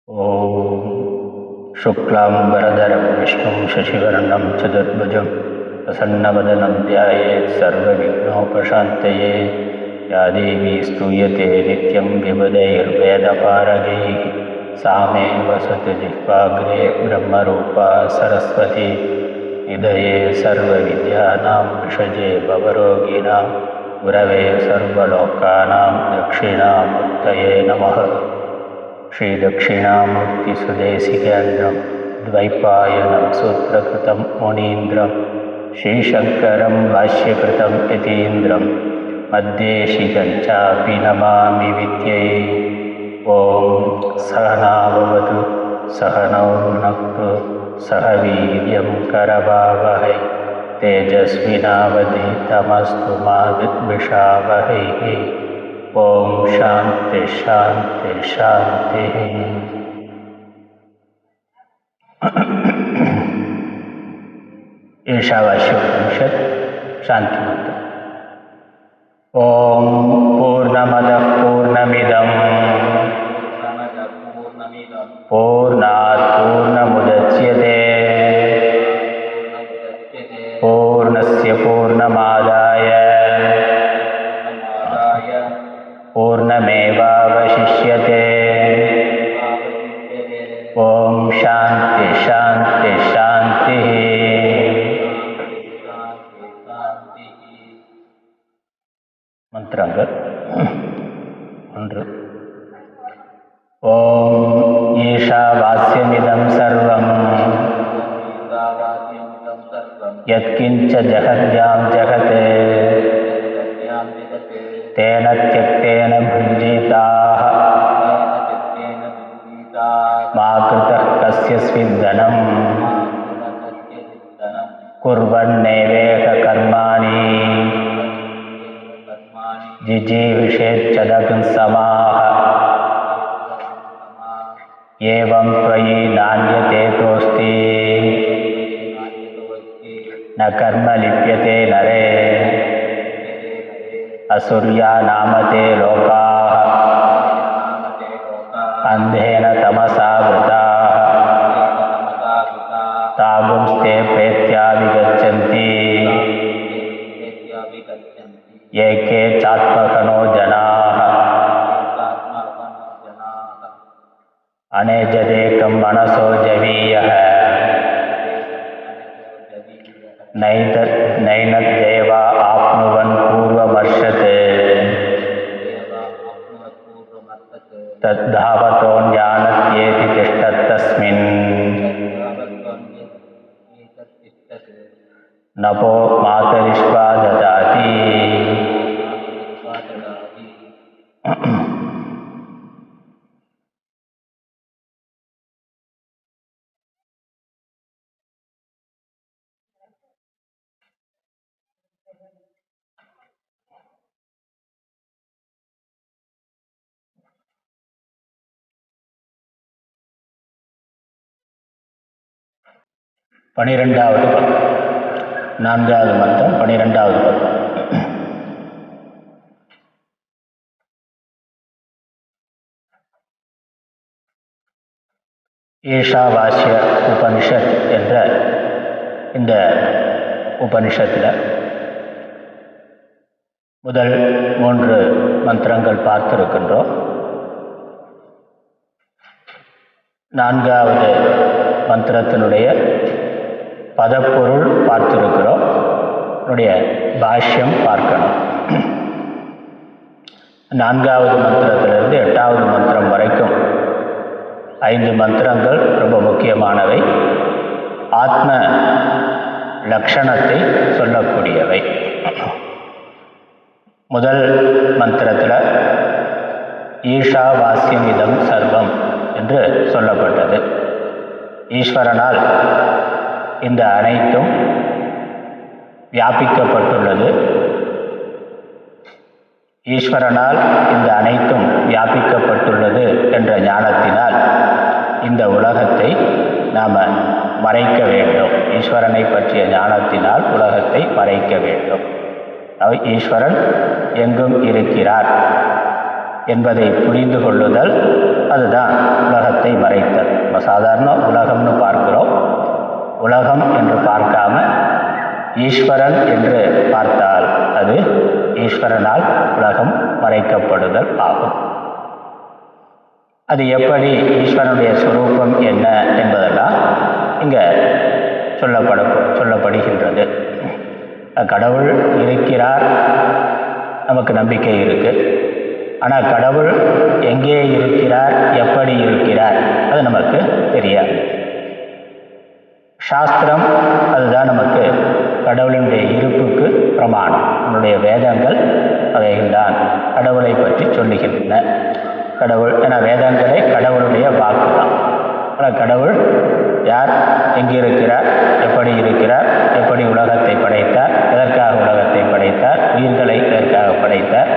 ॐ शुक्लाम्बरधरं विष्णुं शशिवर्णं चतुर्भुजं प्रसन्नवदनं ध्यायेत् सर्वविघ्नोपशान्तये। या देवी स्तूयते नित्यं विबुधैर्वेदपारगैः सा मे वसतु जिह्वाग्रे ब्रह्मरूपा सरस्वती। निधये सर्वविद्यानां विषजे भवरोगिणां गुरवे सर्वलोकानां दक्षिणामूर्तये नमः। श्रीदक्षिणामूर्तिसुदेशिकेन्द्रं द्वैपायनं सूत्रकृतं मुनीन्द्रं श्रीशङ्करं भाष्यकृतं यतीन्द्रं मद्देशिकं चापि नमामि विद्यै। ॐ सहना भवतु सहनौ भुनक्तु सह वीर्यं करवावहै तेजस्विनावधीतमस्तु मा विद्विषावहैः। ओम शांति शांति शांति। ईशावास्योपनिषद शांति मंत्र। ओम पूर्णमदः पूर्णमिदं पूर्णात् पूर्णमुदच्यते पूर्णस्य पूर्णमादाय पूर्णमेवावशिष्यते। ओम शांति शांति शांति। मंत्रங்கள் 1. ओम ईशावास्यमिदं सर्वं यत्किञ्च जगद्यां जगत् तेन त्यक्तेन भुञ्जीताः मा कृतः कस्यचित् धनं कुर्वन्नेवेह कर्माणि जिजीविषेच्छदगंसमाः। एवं त्वयि नान्यते तोऽस्ति न कर्म लिप्यते नरे असुर्या नामते लोकाः अंधेन तमसा वृताः तागुंस्ते प्रेत्या विगच्छन्ति ये के चात्मकनो जनाः अनेजदेकं मनसो जवीयः नैनद्देवा आप्नुवन् पूर्वमर्षत् तद्धावतोऽन्यानत्येति तिष्ठत्तस्मिन् नभो मातरिष्वा ददाति। 12வது பக்கம் 4வது மந்திரம் 12வது பக்கம். ஈஷாவாஸ்ய உபனிஷத் என்ற இந்த உபனிஷத்தில் முதல் 3 மந்திரங்கள் பார்த்திருக்கின்றோம். 4வது மந்திரத்தினுடைய பதப்பொருள் பார்த்திருக்கிறோம். என்னுடைய பாஷ்யம் பார்க்கணும். 4வது மந்திரத்திலிருந்து 8வது மந்திரம் வரைக்கும் 5 மந்திரங்கள் ரொம்ப முக்கியமானவை. ஆத்ம லக்ஷணத்தை சொல்லக்கூடியவை. முதல் மந்திரத்தில் ஈஷாவாஸ்யமிதம் சர்வம் என்று சொல்லப்பட்டது. ஈஸ்வரனால் இந்த அனைத்தும் வியாபிக்கப்பட்டுள்ளது. ஈஸ்வரனால் இந்த அனைத்தும் வியாபிக்கப்பட்டுள்ளது என்ற ஞானத்தினால் இந்த உலகத்தை நாம் மறைக்க வேண்டும். ஈஸ்வரனை பற்றிய ஞானத்தினால் உலகத்தை மறைக்க வேண்டும். ஈஸ்வரன் எங்கும் இருக்கிறார் என்பதை புரிந்து கொள்ளுதல், அதுதான் உலகத்தை மறைத்தல். நம்ம சாதாரண உலகம்னு பார்க்கிறோம். உலகம் என்று பார்க்காம ஈஸ்வரன் என்று பார்த்தால் அது ஈஸ்வரனால் உலகம் மறைக்கப்படுதல் ஆகும். அது எப்படி, ஈஸ்வரனுடைய சுரூபம் என்ன என்பதெல்லாம் இங்கே சொல்லப்படுகின்றது. கடவுள் இருக்கிறார், நமக்கு நம்பிக்கை இருக்குது. ஆனால் கடவுள் எங்கே இருக்கிறார், எப்படி இருக்கிறார், அது நமக்கு தெரியாது. சாஸ்திரம் அதுதான் நமக்கு கடவுளினுடைய இருப்புக்கு பிரமாணம். நம்முடைய வேதங்கள் அவைகள்தான் கடவுளை பற்றி சொல்லுகின்றன. கடவுள் என வேதங்களே கடவுளுடைய வாக்கு தான். ஆனால் கடவுள் யார், எங்கே இருக்கிறார், எப்படி இருக்கிறார், எப்படி உலகத்தை படைத்தார், எதற்காக உலகத்தை படைத்தார், உயிர்களை எதற்காக படைத்தார்,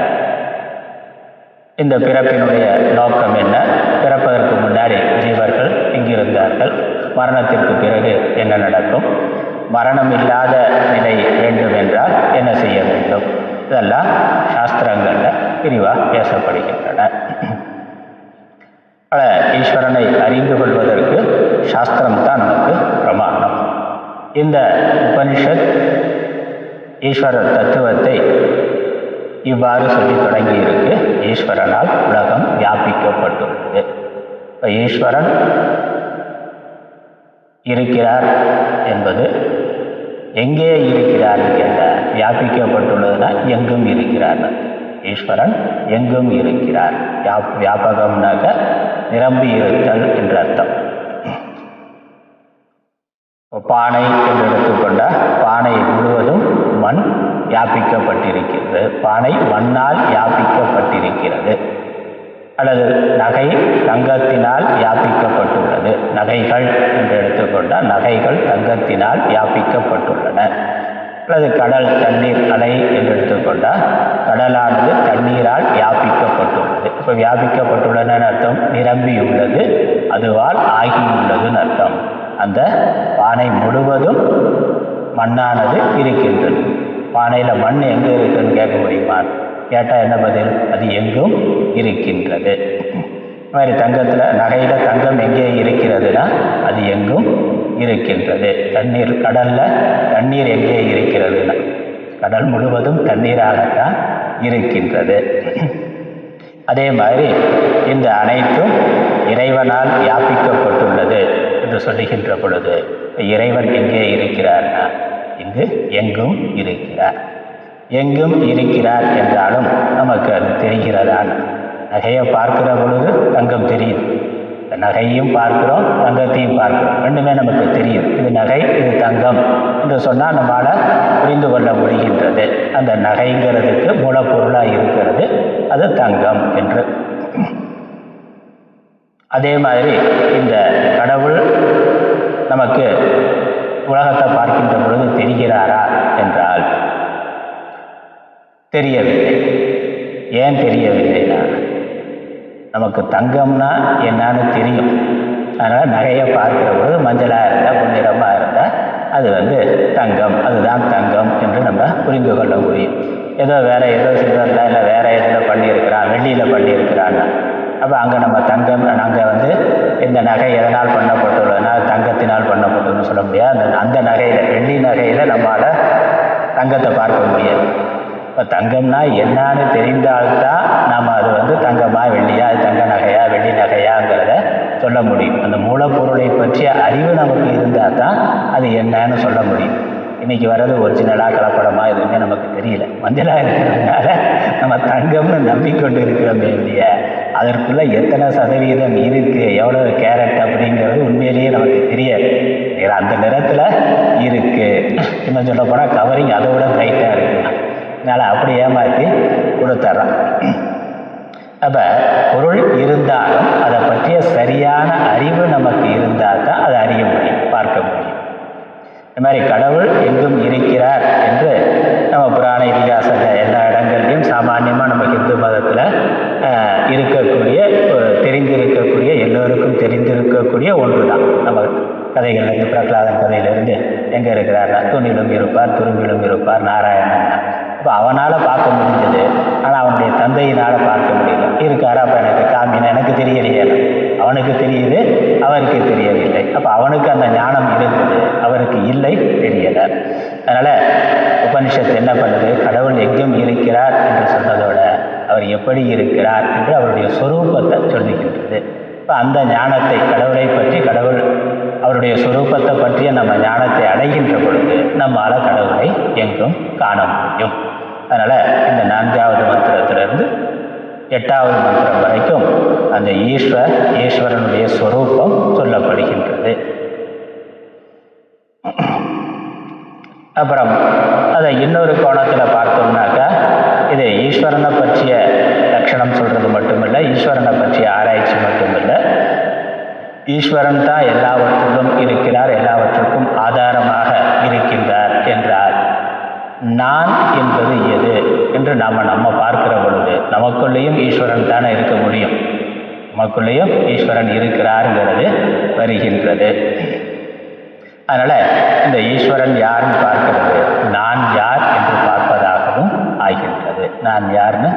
இந்த பிறப்பினுடைய நோக்கம் என்ன, பிறப்பதற்கு முன்னாடி ஜீவர்கள் எங்கிருந்தார்கள், மரணத்திற்கு பிறகு என்ன நடக்கும், மரணம் இல்லாத நிலை வேண்டும் என்றால் என்ன செய்ய வேண்டும், இதெல்லாம் சாஸ்திரங்களில் விரிவாக பேசப்படுகின்றன. பல ஈஸ்வரனை அறிந்து கொள்வதற்கு சாஸ்திரம்தான் நமக்கு பிரமாணம். இந்த உபனிஷத் ஈஸ்வர தத்துவத்தை இவ்வாறு சொல்லி தொடங்கி இருக்கு. ஈஸ்வரனால் உலகம் வியாபிக்கப்பட்டுள்ளது. இப்போ ஈஸ்வரன் இருக்கிறார் என்பது எங்கே இருக்கிறார் கேட்டால், வியாபிக்கப்பட்டுள்ளதுன்னா எங்கும் இருக்கிறார். ஈஸ்வரன் எங்கும் இருக்கிறார். வியாபகம்னாக நிரம்பி இருத்தல் என்ற அர்த்தம். பானை என்று எடுத்துக்கொண்டால் பானை முழுவதும் மண் வியாபிக்கப்பட்டிருக்கிறது. பானை மண்ணால் வியாபிக்கப்பட்டிருக்கிறது. அல்லது நகை தங்கத்தினால் வியாபிக்கப்பட்டுள்ளது. நகைகள் என்று எடுத்துக்கொண்டால் நகைகள் தங்கத்தினால் வியாபிக்கப்பட்டுள்ளன. அல்லது கடல் தண்ணீர் அலை என்று எடுத்துக்கொண்டால் கடலானது தண்ணீரால் வியாபிக்கப்பட்டுள்ளது. இப்போ வியாபிக்கப்பட்டுள்ளதுன்னு அர்த்தம் நிரம்பியுள்ளது, அதுவால் ஆகியுள்ளதுன்னு அர்த்தம். அந்த பானை முழுவதும் மண்ணானது இருக்கின்றது. பானையில் மண் எங்கே இருக்குன்னு கேட்க முடியுமா? கேட்டால் என்ன பதில்? அது எங்கும் இருக்கின்றது. இது மாதிரி தங்கத்தில் நகையில் தங்கம் எங்கே இருக்கிறதுனா அது எங்கும் இருக்கின்றது. தண்ணீர் கடலில் தண்ணீர் எங்கே இருக்கிறதுனா கடல் முழுவதும் தண்ணீராகத்தான் இருக்கின்றது. அதே மாதிரி இந்த அனைத்தும் இறைவனால் வியாபிக்கப்பட்டுள்ளது என்று சொல்லுகின்ற பொழுது இறைவன் எங்கே இருக்கிறார்னா இங்கு எங்கும் இருக்கிறார். எங்கும் இருக்கிறார் என்றாலும் நமக்கு அது தெரிகிறதான். நகையை பார்க்கிற பொழுது தங்கம் தெரியுது. நகையும் பார்க்கிறோம், தங்கத்தையும் பார்க்கிறோம், ரெண்டுமே நமக்கு தெரியுது. இது நகை, இது தங்கம் என்று சொன்னால் நம்மளால் புரிந்து கொள்ள முடிகின்றது. அந்த நகைங்கிறதுக்கு மூலப்பொருளாக இருக்கிறது அது தங்கம் என்று. அதே மாதிரி இந்த கடவுள் நமக்கு உலகத்தை பார்க்கின்ற பொழுது தெரிகிறாரா என்றால் தெரியவில்லை. ஏன் தெரியவில்லைனா நமக்கு தங்கம்னா என்னன்னு தெரியும். அதனால் நகையை பார்க்கிற பொழுது மஞ்சளாக இருந்தால் பொன்னிறமாக இருந்தால் அது தங்கம், அதுதான் தங்கம் என்று நம்ம புரிந்து கொள்ள முடியும். ஏதோ வேறு ஏதோ சில்வரில் இல்லை வேறு இதில் பண்ணியிருக்கிறான், வெள்ளியில் பண்ணியிருக்கிறான்னா அப்போ அங்கே நம்ம தங்கம், நாங்கள் இந்த நகை எதனால் பண்ணப்பட்டுள்ளதுன்னா தங்கத்தினால் பண்ணப்பட்டுன்னு சொல்ல முடியாது. அந்த நகையில், வெள்ளி நகையில் நம்மளால் தங்கத்தை பார்க்க முடியாது. இப்போ தங்கம்னா என்னான்னு தெரிந்தால்தான் நாம் அது தங்கமா வெள்ளியா, அது தங்க நகையா வெள்ளி நகையாங்கிறத சொல்ல முடியும். அந்த மூலப்பொருளை பற்றிய அறிவு நமக்கு இருந்தால் தான் அது என்னன்னு சொல்ல முடியும். இன்றைக்கி வர்றது ஒரிஜினலாக கலப்படமாக எதுவுமே நமக்கு தெரியல. மஞ்சளாக இருக்கிறதுனால நம்ம தங்கம்னு நம்பிக்கொண்டு இருக்கிறோமே இல்லையா, அதற்குள்ளே எத்தனை சதவீதம் இருக்குது, எவ்வளோ கேரட் அப்படிங்கிறது உண்மையிலேயே நமக்கு தெரியாது. அந்த நிறத்தில் இருக்குது. இன்னும் சொல்ல போனால் கவரிங் அதை விட பிரைட்டாக இருக்குன்னா அதனால் அப்படி ஏமாற்றி கொடுத்துட்றான். அப்போ பொருள் இருந்தாலும் அதை பற்றிய சரியான அறிவு நமக்கு இருந்தால் தான் அதை அறிய முடியும், பார்க்க முடியும். இந்த மாதிரி கடவுள் எங்கும் இருக்கிறார் என்று நம்ம புராண இதிகாசத்தில் எல்லா இடங்கள்லையும் சாமானியமாக நம்ம இந்து மதத்தில் இருக்கக்கூடிய, தெரிந்திருக்கக்கூடிய, எல்லோருக்கும் தெரிந்திருக்கக்கூடிய ஒன்று தான். நம்ம கதைகள்லேருந்து பிரகலாதன் கதையிலிருந்து எங்கே இருக்கிறார், தூணிலும் இருப்பார் துரும்பிலும் இருப்பார் நாராயணன் இப்போ அவனால் பார்க்க முடிஞ்சது, ஆனால் அவனுடைய தந்தையினால் பார்க்க முடியல. இருக்காரு, அப்போ எனக்கு காமினா எனக்கு தெரியலையே, அவனுக்கு தெரியுது, அவருக்கு தெரியவில்லை. அப்போ அவனுக்கு அந்த ஞானம் இருந்தது, அவருக்கு இல்லை, தெரியலை. அதனால் உபனிஷத்து என்ன பண்ணுது, கடவுள் எங்கும் இருக்கிறார் என்று சொன்னதோட அவர் எப்படி இருக்கிறார் என்று அவருடைய சொரூபத்தை சொல்லுகின்றது. இப்போ அந்த ஞானத்தை, கடவுளை பற்றி, கடவுள் அவருடைய சொரூபத்தை பற்றிய நம்ம ஞானத்தை அடைகின்ற பொழுது நம்மால் கடவுளை எங்கும் காண முடியும். அதனால் இந்த 4வது மந்திரத்திலிருந்து 8வது மந்திரம் வரைக்கும் அந்த ஈஸ்வரனுடைய சொரூபம் சொல்லப்படுகின்றது. அப்புறம் அதை இன்னொரு கோணத்தில் பார்த்தோம்னாக்கா, இது ஈஸ்வரனை பற்றிய லட்சணம் சொல்கிறது மட்டுமில்லை, ஈஸ்வரனை பற்றிய ஆராய்ச்சி மட்டுமில்லை, ஈஸ்வரன் தான் எல்லாவற்றிலும் இருக்கிறார், எல்லாவற்றுக்கும் ஆதாரமாக இருக்கின்றார் என்றால் நான் என்பது எது என்று நம்ம பார்க்கிற பொழுது நமக்குள்ளேயும் ஈஸ்வரன் தானே இருக்க முடியும், நமக்குள்ளேயும் ஈஸ்வரன் இருக்கிறாருங்கிறது வருகின்றது. அதனால் இந்த ஈஸ்வரன் யாருன்னு பார்க்கிறது நான் யார் என்று பார்ப்பதாகவும் ஆகின்றது, நான் யாருன்னு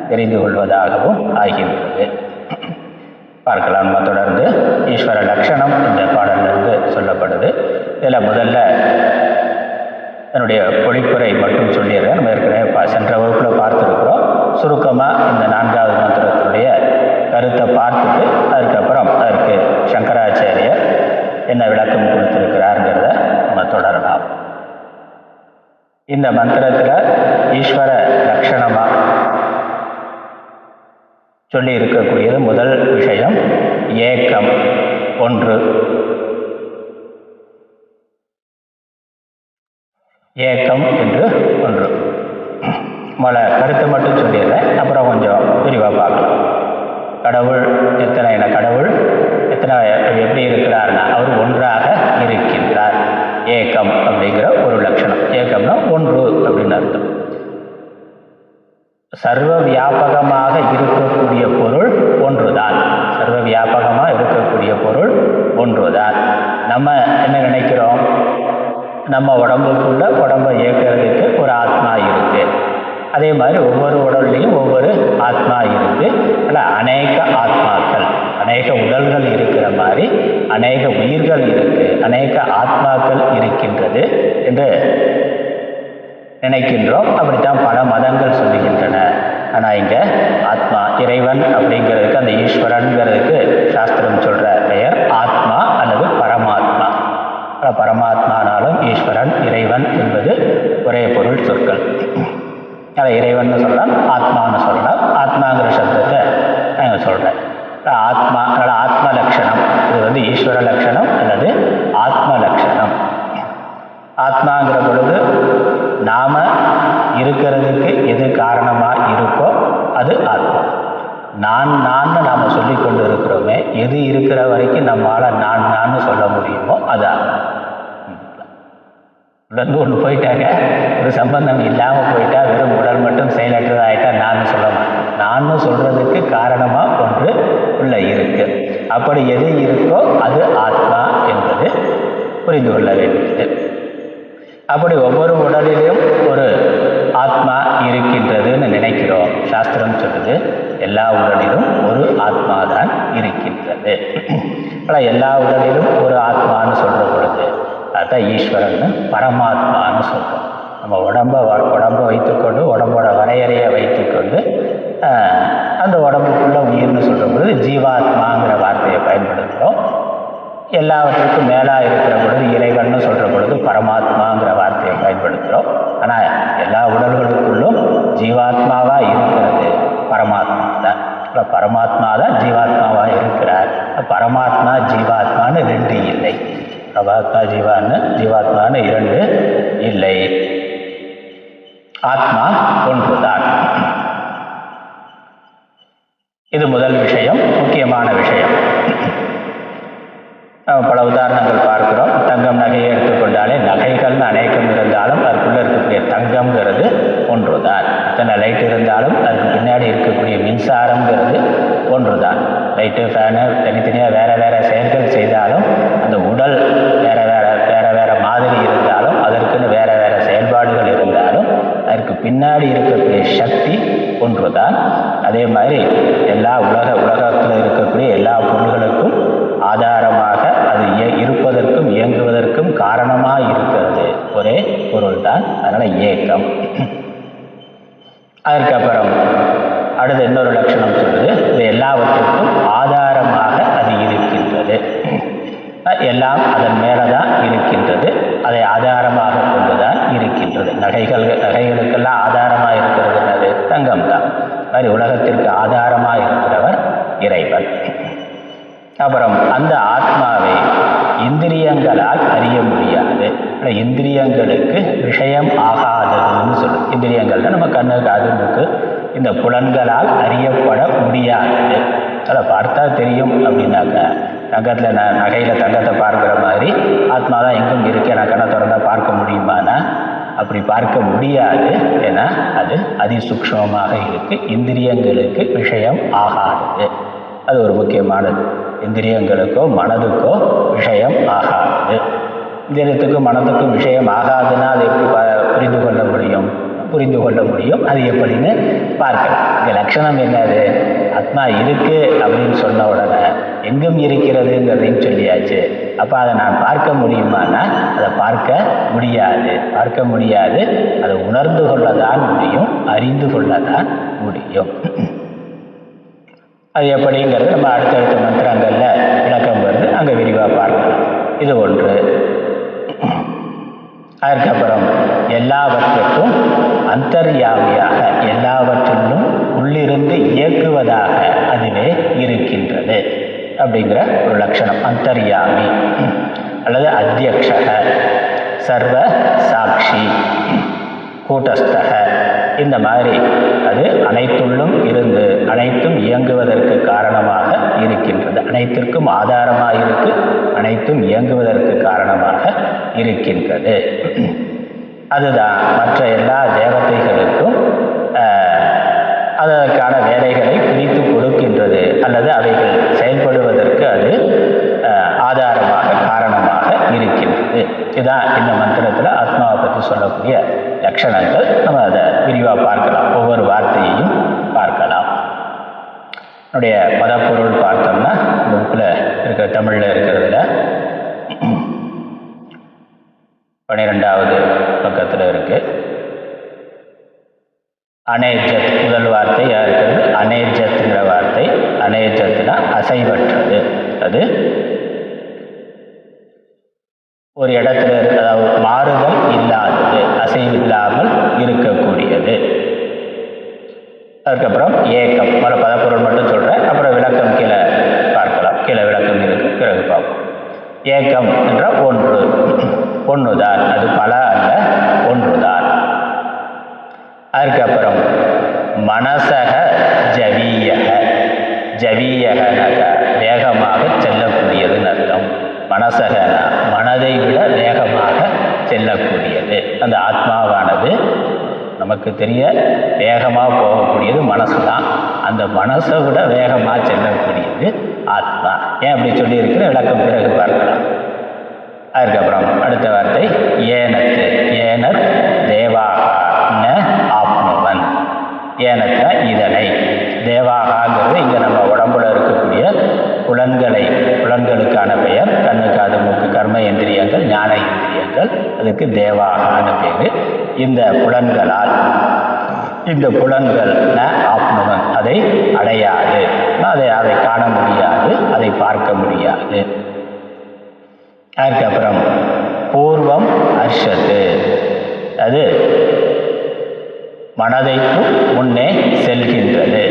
தெரிந்து கொள்வதாகவும் ஆகின்றது. பார்க்கலாம். நம்ம தொடர்ந்து ஈஸ்வர லட்சணம் இந்த பாடலிருந்து சொல்லப்படுது. இதில் முதல்ல என்னுடைய பொழிப்புரை மட்டும் சொல்லிடுறேன். நம்ம ஏற்கனவே சென்ற வகுப்பில் பார்த்துருக்குறோம். சுருக்கமாக இந்த 4வது மந்திரத்தினுடைய கருத்தை பார்த்துட்டு அதுக்கப்புறம் அதற்கு சங்கராச்சாரியர் என்ன விளக்கம் கொடுத்திருக்கிறாருங்கிறத நம்ம தொடரலாம். இந்த மந்திரத்தில் ஈஸ்வர லட்சணமாக சொல்லி இருக்கக்கூடியது முதல் விஷயம் ஏக்கம், ஒன்று. ஏக்கம் என்று ஒன்று. முதல்ல கருத்தை மட்டும் சொல்லிடுறேன், அப்புறம் கொஞ்சம் விரிவாக பார்க்கலாம். கடவுள் கடவுள் எப்படி இருக்கிறார்னா அவர் ஒன்றாக இருக்கின்றார். ஏக்கம் அப்படிங்கிற ஒரு லட்சணம். ஏக்கம்னா ஒன்று அப்படின்னு அர்த்தம். சர்வ வியாபகமாக இருக்கக்கூடிய பொருள் ஒன்றுதான். சர்வ வியாபகமாக இருக்கக்கூடிய பொருள் ஒன்றுதான். நம்ம என்ன நினைக்கிறோம், நம்ம உடம்பை இயக்கிறதுக்கு ஒரு ஆத்மா இருக்கு. அதே மாதிரி ஒவ்வொரு உடல்லையும் ஒவ்வொரு ஆத்மா இருக்கு. ஆனால் அநேக ஆத்மாக்கள், அநேக உடல்கள் இருக்கிற மாதிரி அநேக உயிர்கள் இருக்கு, அநேக ஆத்மாக்கள் இருக்கின்றது என்று நினைக்கின்றோம். அப்படித்தான் பல மதங்கள் சொல்லுகின்றன. ஆனால் இங்கே ஆத்மா, இறைவன் அப்படிங்கிறதுக்கு, அந்த ஈஸ்வரன்கிறதுக்கு சாஸ்திரம் சொல்கிற பெயர் ஆத்மா அல்லது பரமாத்மா. பரமாத்மானாலும் ஈஸ்வரன், இறைவன் என்பது ஒரே பொருள் சொற்கள். அதை இறைவன் சொல்லலாம், ஆத்மான்னு சொல்லலாம். ஆத்மாங்கிற சப்தத்தை நாங்கள் சொல்கிறேன். ஆத்மா, அதனால் ஆத்ம லட்சணம், இது ஈஸ்வர லட்சணம் அல்லது ஆத்ம லட்சணம். ஆத்மாங்கிற பொழுது நாம் இருக்கிறதுக்கு எது காரணமாக இருக்கோ அது ஆத்மா. நான்னு நாம் சொல்லி கொண்டு இருக்கிறோமே, எது இருக்கிற வரைக்கும் நம்மளால் நான் சொல்ல முடியுமோ அது ஆத்மா. உடம்பு ஒன்று போயிட்டாங்க, ஒரு சம்பந்தம் இல்லாமல் போயிட்டா, வெறும் உடல் மட்டும் செயலற்றதாகிட்டா நான் சொல்ல மாட்டேன். நான் சொல்கிறதுக்கு காரணமாக ஒன்று உள்ள இருக்கு. அப்படி எது இருக்கோ அது ஆத்மா என்பது புரிந்து கொள்ள வேண்டியது. அப்படி ஒவ்வொரு உடலிலும் ஒரு ஆத்மா இருக்கின்றதுன்னு நினைக்கிறோம். சாஸ்திரம் சொல்லுது எல்லா உடலிலும் ஒரு ஆத்மா தான் இருக்கின்றது. ஆனால் எல்லா உடலிலும் ஒரு ஆத்மான்னு சொல்கிற பொழுது அதுதான் ஈஸ்வரன், பரமாத்மான்னு சொல்கிறோம். நம்ம உடம்பை வைத்துக்கொண்டு, உடம்போட வரையறையை வைத்துக்கொண்டு அந்த உடம்புக்குள்ள உயிர்னு சொல்கிற பொழுது ஜீவாத்மாங்கிற வார்த்தையை பயன்படுத்துகிறோம். எல்லாவற்றுக்கும் மேலாக இருக்கிற பொழுது இறைவன் சொல்கிற பொழுது பரமாத்மாங்கிற வார்த்தையை பயன்படுத்துகிறோம். ஆனால் எல்லா உடல்களுக்குள்ளும் ஜீவாத்மாவாக இருக்கிறது பரமாத்மா தான். பரமாத்மா தான் ஜீவாத்மாவாக இருக்கிறார். பரமாத்மா ஜீவாத்மான்னு ரெண்டு இல்லை. பரமாத்மா ஜீவாத்மான்னு இரண்டு இல்லை. ஆத்மா ஒன்றுதான். இது முதல் விஷயம், முக்கியமான விஷயம். பல உதாரணங்கள் பார்க்கிறோம். தங்கம் நகையை எடுத்துக்கொண்டாலே நகைகள்னு அநேகம் இருந்தாலும் அதுக்குள்ளே இருக்கக்கூடிய தங்கம்ங்கிறது ஒன்று தான். இத்தனை லைட் இருந்தாலும் அதுக்கு பின்னாடி இருக்கக்கூடிய மின்சாரங்கிறது ஒன்று தான். லைட்டு, ஃபேனு தனித்தனியாக வேறு செயல்கள் செய்தாலும் அந்த உடல் வேறு மாதிரி இருந்தாலும் அதற்குன்னு வேறு செயல்பாடுகள் இருந்தாலும் அதற்கு பின்னாடி பின்னாடி இருக்கக்கூடிய சக்தி ஒன்றுதான். அதே மாதிரி எல்லா உலகத்தில் இருக்கக்கூடிய எல்லா பொருள்களுக்கும் ஆதாரமாக அது இருப்பதற்கும் இயங்குவதற்கும் காரணமாக இருக்கிறது ஒரே பொருள் தான். அதனால் ஏக்கம். அதற்கப்புறம் அடுத்து இன்னொரு லட்சணம் சொல்லுது, இது எல்லாவற்றுக்கும் ஆதாரமாக அது இருக்கின்றது. எல்லாம் அதன் மேலே தான் இருக்கின்றது, அதை ஆதாரமாக கொண்டுதான் இருக்கின்றது. நகைகளுக்கெல்லாம் ஆதாரமாக இருக்கிறது என்னது? தங்கம் தான். மாதிரி உலகத்திற்கு ஆதாரமாக இருக்கிறவர் இறைவன். அப்புறம் அந்த ஆத்மாவை இந்திரியங்களால் அறிய முடியாது. இந்திரியங்களுக்கு விஷயம் ஆகாததுன்னு சொல்லும். இந்திரியங்கள்னா நம்ம கண்ணு, காது, மூக்கு, இந்த புலன்களால் அறியப்பட முடியாதது. அதை பார்த்தா தெரியும் அப்படின்னாக்க, தங்கத்தில் நகையில் தங்கத்தை பார்க்குற மாதிரி ஆத்மா தான் எங்கும் இருக்கே, நான் கண்ணை திறந்தால் பார்க்க முடியுமானா அப்படி பார்க்க முடியாது. ஏன்னா அது அதிசூக்ஷ்மமாக இருக்கு, இந்திரியங்களுக்கு விஷயம் ஆகாதது. அது ஒரு முக்கியமானது. இந்திரியங்களுக்கோ மனதுக்கோ விஷயம் ஆகாது. இந்திரியத்துக்கும் மனதுக்கும் விஷயம் ஆகாதுன்னா அது எப்படி புரிந்து கொள்ள முடியும்? அது எப்படின்னு பார்க்கலாம். இந்த லட்சணம் என்னது? ஆத்மா இருக்கு அப்படின்னு சொன்ன உடனே எங்கும் இருக்கிறதுங்கிறதையும் சொல்லியாச்சு. அப்போ அதை நான் பார்க்க முடியுமானா அதை பார்க்க முடியாது. அதை உணர்ந்து கொள்ளதான் முடியும், அறிந்து கொள்ளதான் முடியும். அது எப்படிங்கிறது நம்ம அடுத்தடுத்த மந்திரங்களில் விளக்கம் வருது, அங்கே விரிவாக பார்க்கலாம். இது ஒன்று. அதற்கப்புறம் எல்லாவற்றுக்கும் அந்தர்யாமியாக, எல்லாவற்றிலும் உள்ளிருந்து இயக்குவதாக அதுவே இருக்கின்றது அப்படிங்கிற ஒரு லட்சணம். அந்தர்யாமி அல்லது அத்தியக்ஷக, சர்வ சாட்சி, கூட்டஸ்தக, இந்த மாதிரி அது அனைத்துள்ளும் இருந்து அனைத்தும் இயங்குவதற்கு காரணமாக இருக்கின்றது. அனைத்திற்கும் ஆதாரமாக இருக்கு, அனைத்தும் இயங்குவதற்கு காரணமாக இருக்கின்றது. அதுதான் மற்ற எல்லா தேவதைகளுக்கும் அதற்கான வேலைகளை பிரித்து கொடுக்கின்றது, அல்லது அவைகள் செயல்படுவதற்கு அது ஆதாரமாக காரணமாக இருக்கின்றது. இதுதான் இந்த மந்திரத்தில் ஆத்மாவை பற்றி சொல்லக்கூடிய லட்சணங்கள். நம்ம அதை விரிவாக பார்க்கலாம், ஒவ்வொரு வார்த்தையையும் பார்க்கலாம். என்னுடைய பதப்பொருள் பார்த்தோம்னா இந்த புக்கில் இருக்கிற தமிழில் இருக்கிறதுல 12வது பக்கத்தில் இருக்கு. அனேஜத் முதல் வார்த்தையாக இருக்கிறது. அனேஜத்துங்கிற வார்த்தை, அனேஜத்னா அசைவற்றது. அது ஒரு இடத்துல அதாவது மாறுதல் இல்லாதது, அசைவில்லாமல் இருக்கக்கூடியது. அதுக்கப்புறம் ஏக்கம், பதப்பொருள் மட்டும் சொல்கிறேன், அப்புறம் விளக்கம் கீழே பார்க்கலாம். கீழே விளக்கம் இருக்கு, பிறகு பார்ப்போம். ஏக்கம் என்ற ஒன்றுதான், அது பல அல்ல, ஒன்றுதான். அதுக்கப்புறம் மனசக ஜவீயகனாக வேகமாக செல்லக்கூடியதுன்னு அர்த்தம். மனசகனா மனதை விட வேகமாக செல்லக்கூடியது. அந்த ஆத்மாவானது நமக்கு தெரிய வேகமாக போகக்கூடியது மனசு தான். அந்த மனசை விட வேகமாக செல்லக்கூடியது ஆத்மா. ஏன் அப்படி சொல்லியிருக்கிற விளக்கம் பிறகு பார்க்கலாம். அதுக்கப்புறம் அடுத்த வார்த்தை ஏனத் தேவாகா ந ஆப்னுவன். ஏனத்னா இதனை, தேவாகாங்கிறது இங்கே நம்ம உடம்புல இருக்கக்கூடிய புலன்களுக்கான பெயர். கண்ணு, காது, மூக்கு, கர்ம இந்திரியங்கள், ஞான இந்திரியங்கள், அதுக்கு தேவாகான்னு பேர். இந்த புலன்கள் ஆப்னுவன் அதை அடையாது, அதை காண முடியாது, அதை பார்க்க முடியாது. அதுக்கப்புறம் பூர்வம் அர்ஷத்து, அது மனதைக்கும் முன்னே செல்கின்றது.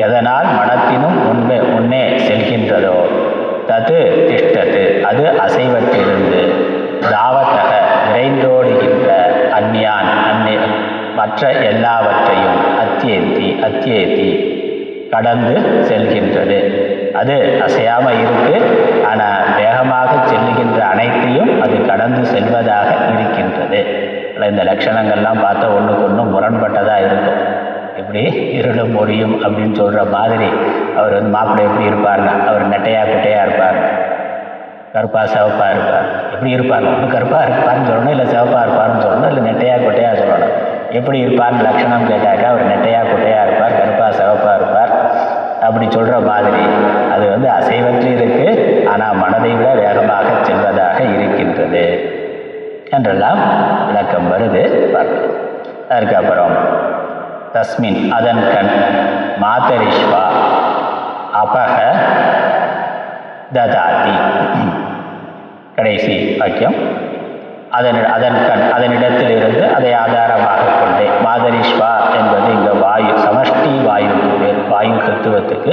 எதனால் மனத்தினும் முன்னே செல்கின்றதோ தது திஷ்டத்து, அது அசைவற்றிருந்து தாவத்தக விரைந்தோடுகின்ற அந்நியான் மற்ற எல்லாவற்றையும் அத்தியேத்தி கடந்து செல்கின்றது. அது அசையாமல் இருக்கு, ஆனால் வேகமாக செல்லுகின்ற அனைத்தையும் அது கடந்து செல்வதாக இருக்கின்றது. இந்த லட்சணங்கள்லாம் பார்த்தா ஒன்றுக்கு ஒன்று முரண்பட்டதாக இருக்கும். இப்படி இருளும் ஒளியும் அப்படின்னு சொல்கிற மாதிரி அவர் மாப்பிள்ளை எப்படி இருப்பார்னா, அவர் நெட்டையாக குட்டையாக இருப்பார், கருப்பாக சிவப்பாக இருப்பார். எப்படி இருப்பார்? ஒன்று கருப்பாக இருப்பார்னு சொல்லணும், இல்லை சிவப்பாக இருப்பார்னு சொல்லணும், இல்லை நெட்டையாக குட்டையாக சொல்லணும். எப்படி இருப்பார்னு லட்சணம் கேட்டாக்கா அவர் நெட்டையா குட்டையா இருப்பார், கருப்பா சிவப்பா இருப்பார், அப்படி சொல்கிற மாதிரி அது வந்து அசைவற்று இருக்கு, ஆனால் மனதை விட வேகமாக செல்வதாக இருக்கின்றது என்றெல்லாம் விளக்கம் வருது பார்க்கலாம். அதுக்கப்புறம் தஸ்மின் அதன் கண் மாதரிஷ்வா அபக ததாதி, கடைசி வாக்கியம். அதன் கண் அதனிடத்தில் இருந்து அதை ஆதாரமாக கொண்டே. மாதரிஷ்வா என்பது இங்கே வாயு, சமஷ்டி வாயு பேர், வாயு தத்துவத்துக்கு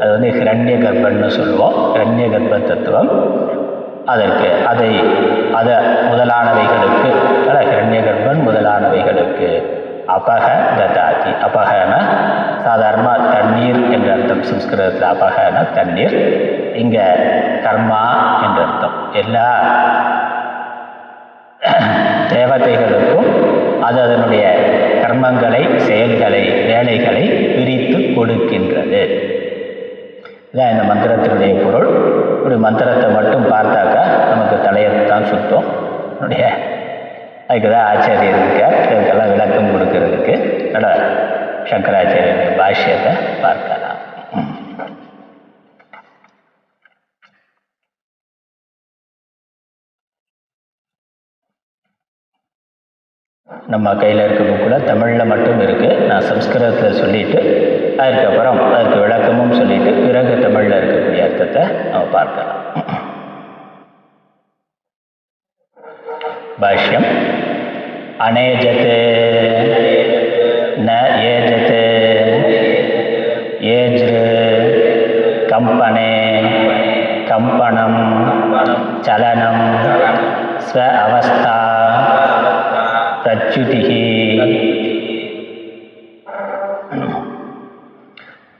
அது வந்து ஹிரண்ய கர்ப்பன்னு சொல்லுவோம். ஹிரண்ய கர்ப்ப தத்துவம் அதற்கு அதை முதலானவைகளுக்கு, ஹிரண்ய கர்ப்பன் முதலானவைகளுக்கு அபக ததாதி. அபகன சாதாரணமாக தண்ணீர் என்ற அர்த்தம், சம்ஸ்கிருதத்தில் அபகன தண்ணீர், இங்கே கர்மா என்ற அர்த்தம். எல்லா தேவதைகளுக்கும் அது அதனுடைய கர்மங்களை, செயல்களை, வேலைகளை பிரித்து கொடுக்கின்றது. இதான் இந்த மந்திரத்தினுடைய பொருள். ஒரு மந்திரத்தை மட்டும் பார்த்தாக்கா நமக்கு தலையத்தான் சுத்தம். என்னுடைய அதுக்கு தான் ஆச்சாரியர் இருக்கார், இதுக்கெல்லாம் விளக்கம் கொடுக்கறதுக்கு. அதனால் சங்கராச்சாரியனுடைய பாஷ்யத்தை பார்க்கலாம். நம்ம கையில் இருக்க புக்கில் தமிழில் மட்டும் இருக்குது. நான் சம்ஸ்கிருதத்தில் சொல்லிவிட்டு அதுக்கப்புறம் அதுக்கு விளக்கமும் சொல்லிவிட்டு பிறகு தமிழில் இருக்கக்கூடிய அர்த்தத்தை நம்ம பார்க்கலாம். பாஷ்யம். அனேஜத் ந ஏஜத் ஏஜ்ரு கம்பனே கம்பனம் சலனம் ஸ்வ அவஸ்தா பிரச்சுதிஹி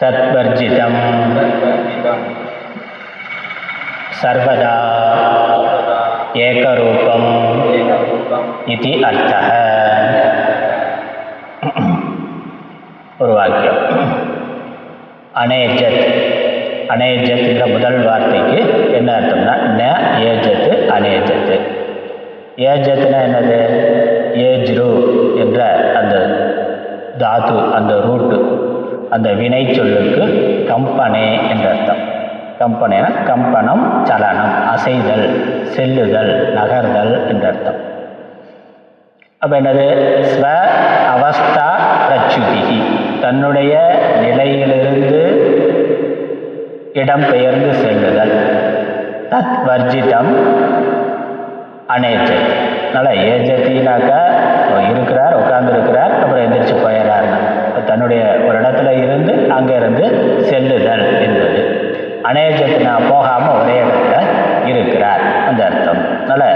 தத்வர்ஜிதம் சர்வதா ஏகரூபம் இதி அர்த்தः. ஒரு வாக்கியம். அனேஜத், அனேஜத்ங்கிற முதல் வார்த்தைக்கு என்ன அர்த்தம்னா ந ஏஜத் அனேஜத். ஏஜத்னா என்னது? ஏஜ்ரு என்ற அந்த தாது, அந்த ரூட்டு, அந்த வினை சொல்லுக்கு கம்பனே என்ற அர்த்தம். கம்பனேனா கம்பனம், சலனம், அசைதல், செல்லுதல், நகர்தல் என்ற அர்த்தம். அப்போ என்னது? ஸ்வ அவஸ்தா பிரச்சுதிஹி, தன்னுடைய நிலையிலிருந்து இடம் பெயர்ந்து செல்லுதல். தத் வர்ஜிதம் அனேஜத். அதனால் ஏஜத்தினாக்கா இருக்கிறார், உட்கார்ந்துருக்கிறார், அப்புறம் எந்திரிச்சு போயிடறாருன்னா தன்னுடைய ஒரு இடத்துல இருந்து அங்கே இருந்து செல்லுதல் என்பது. அனேஜத்தினா போகாமல் ஒரே இடத்துல இருக்கிறார் அந்த அர்த்தம். அதனால்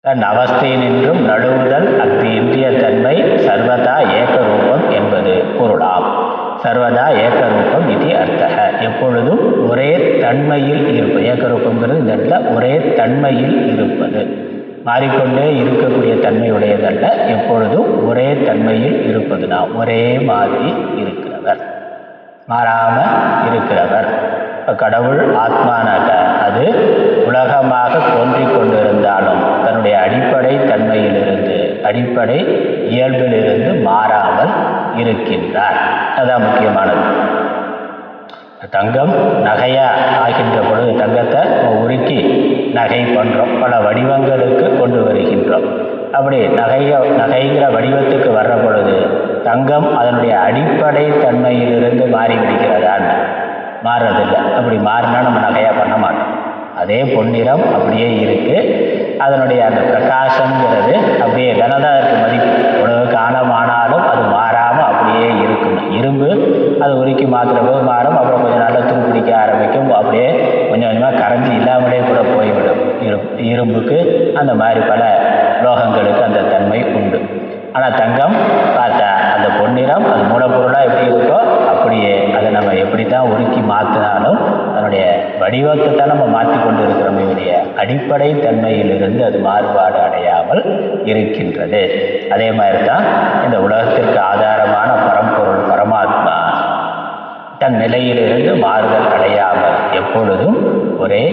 தன் அவஸ்தையினின்றும் நடுவுதல் அஃது இன்றிய தன்மை சர்வதா ஏகரூபம் என்பது பொருளாம். சர்வதா ஏகரூபம் இது அர்த்தக, எப்பொழுதும் ஒரே தன்மையில் இருப்பது. ஏகரூபங்கிறது இந்த இடத்துல ஒரே தன்மையில் இருப்பது, மாறிக்கொண்டே இருக்கக்கூடிய தன்மை உடையதல்ல, எப்பொழுதும் ஒரே தன்மையில் இருப்பதுனா ஒரே மாதிரி இருக்கிறவர், மாறாமல் இருக்கிறவர். இப்போ கடவுள் ஆத்மானாக அது உலகமாக தோன்றிக் கொண்டிருந்தாலும் தன்னுடைய அடிப்படை தன்மையிலிருந்து, அடிப்படை இயல்பிலிருந்து மாறாமல் இருக்கின்றார். அதுதான் முக்கியமானது. தங்கம் நகையாக ஆகின்ற பொழுது தங்கத்தை உருக்கி நகை பண்ணுறோம், பல வடிவங்களுக்கு கொண்டு வருகின்றோம். அப்படி நகைங்கிற வடிவத்துக்கு வர்ற பொழுது தங்கம் அதனுடைய அடிப்படை தன்மையிலிருந்து மாறிவிடுகிறதான்னு மாறுறதில்லை. அப்படி மாறினா நம்ம நகையாக பண்ண மாட்டோம். அதே பொன்னிறம் அப்படியே இருக்குது. அதனுடைய அந்த பிரகாசங்கிறது அப்படியே கனதாக இருக்குது. மதிப்பு உணவு காணமானாலும் அது மாறாமல் அப்படியே இருக்கும். இரும்பு அது உருக்கி மாற்றுற போது மாறும், அப்புறம் கொஞ்சம் நல்லா துருப்பிடிக்க ஆரம்பிக்கும், அப்படியே கொஞ்சம் கொஞ்சமாக கரைஞ்சி இல்லாமலே கூட போய்விடும். இரும்புக்கு அந்த மாதிரி பல லோகங்களுக்கு அந்த தன்மை உண்டு. ஆனால் தங்கம் பார்த்தா அந்த பொன்னிறம் அது மூலப்பொருளாக எப்படி இருக்கோ அப்படியே அதை நம்ம எப்படி தான் உருக்கி மாற்றினாலும் அதனுடைய வடிவத்தை தான் நம்ம மாற்றி கொண்டு இருக்கிறோம். இவருடைய அடிப்படை தன்மையிலிருந்து அது மாறுபாடு அடையாமல் இருக்கின்றது. அதே மாதிரி தான் இந்த உலகத்திற்கு ஆதாரமான பரம்பொருள் பரமாத்மா தன் நிலையிலிருந்து மாறுதல் அடையாமல் எப்பொழுதும் ஒரே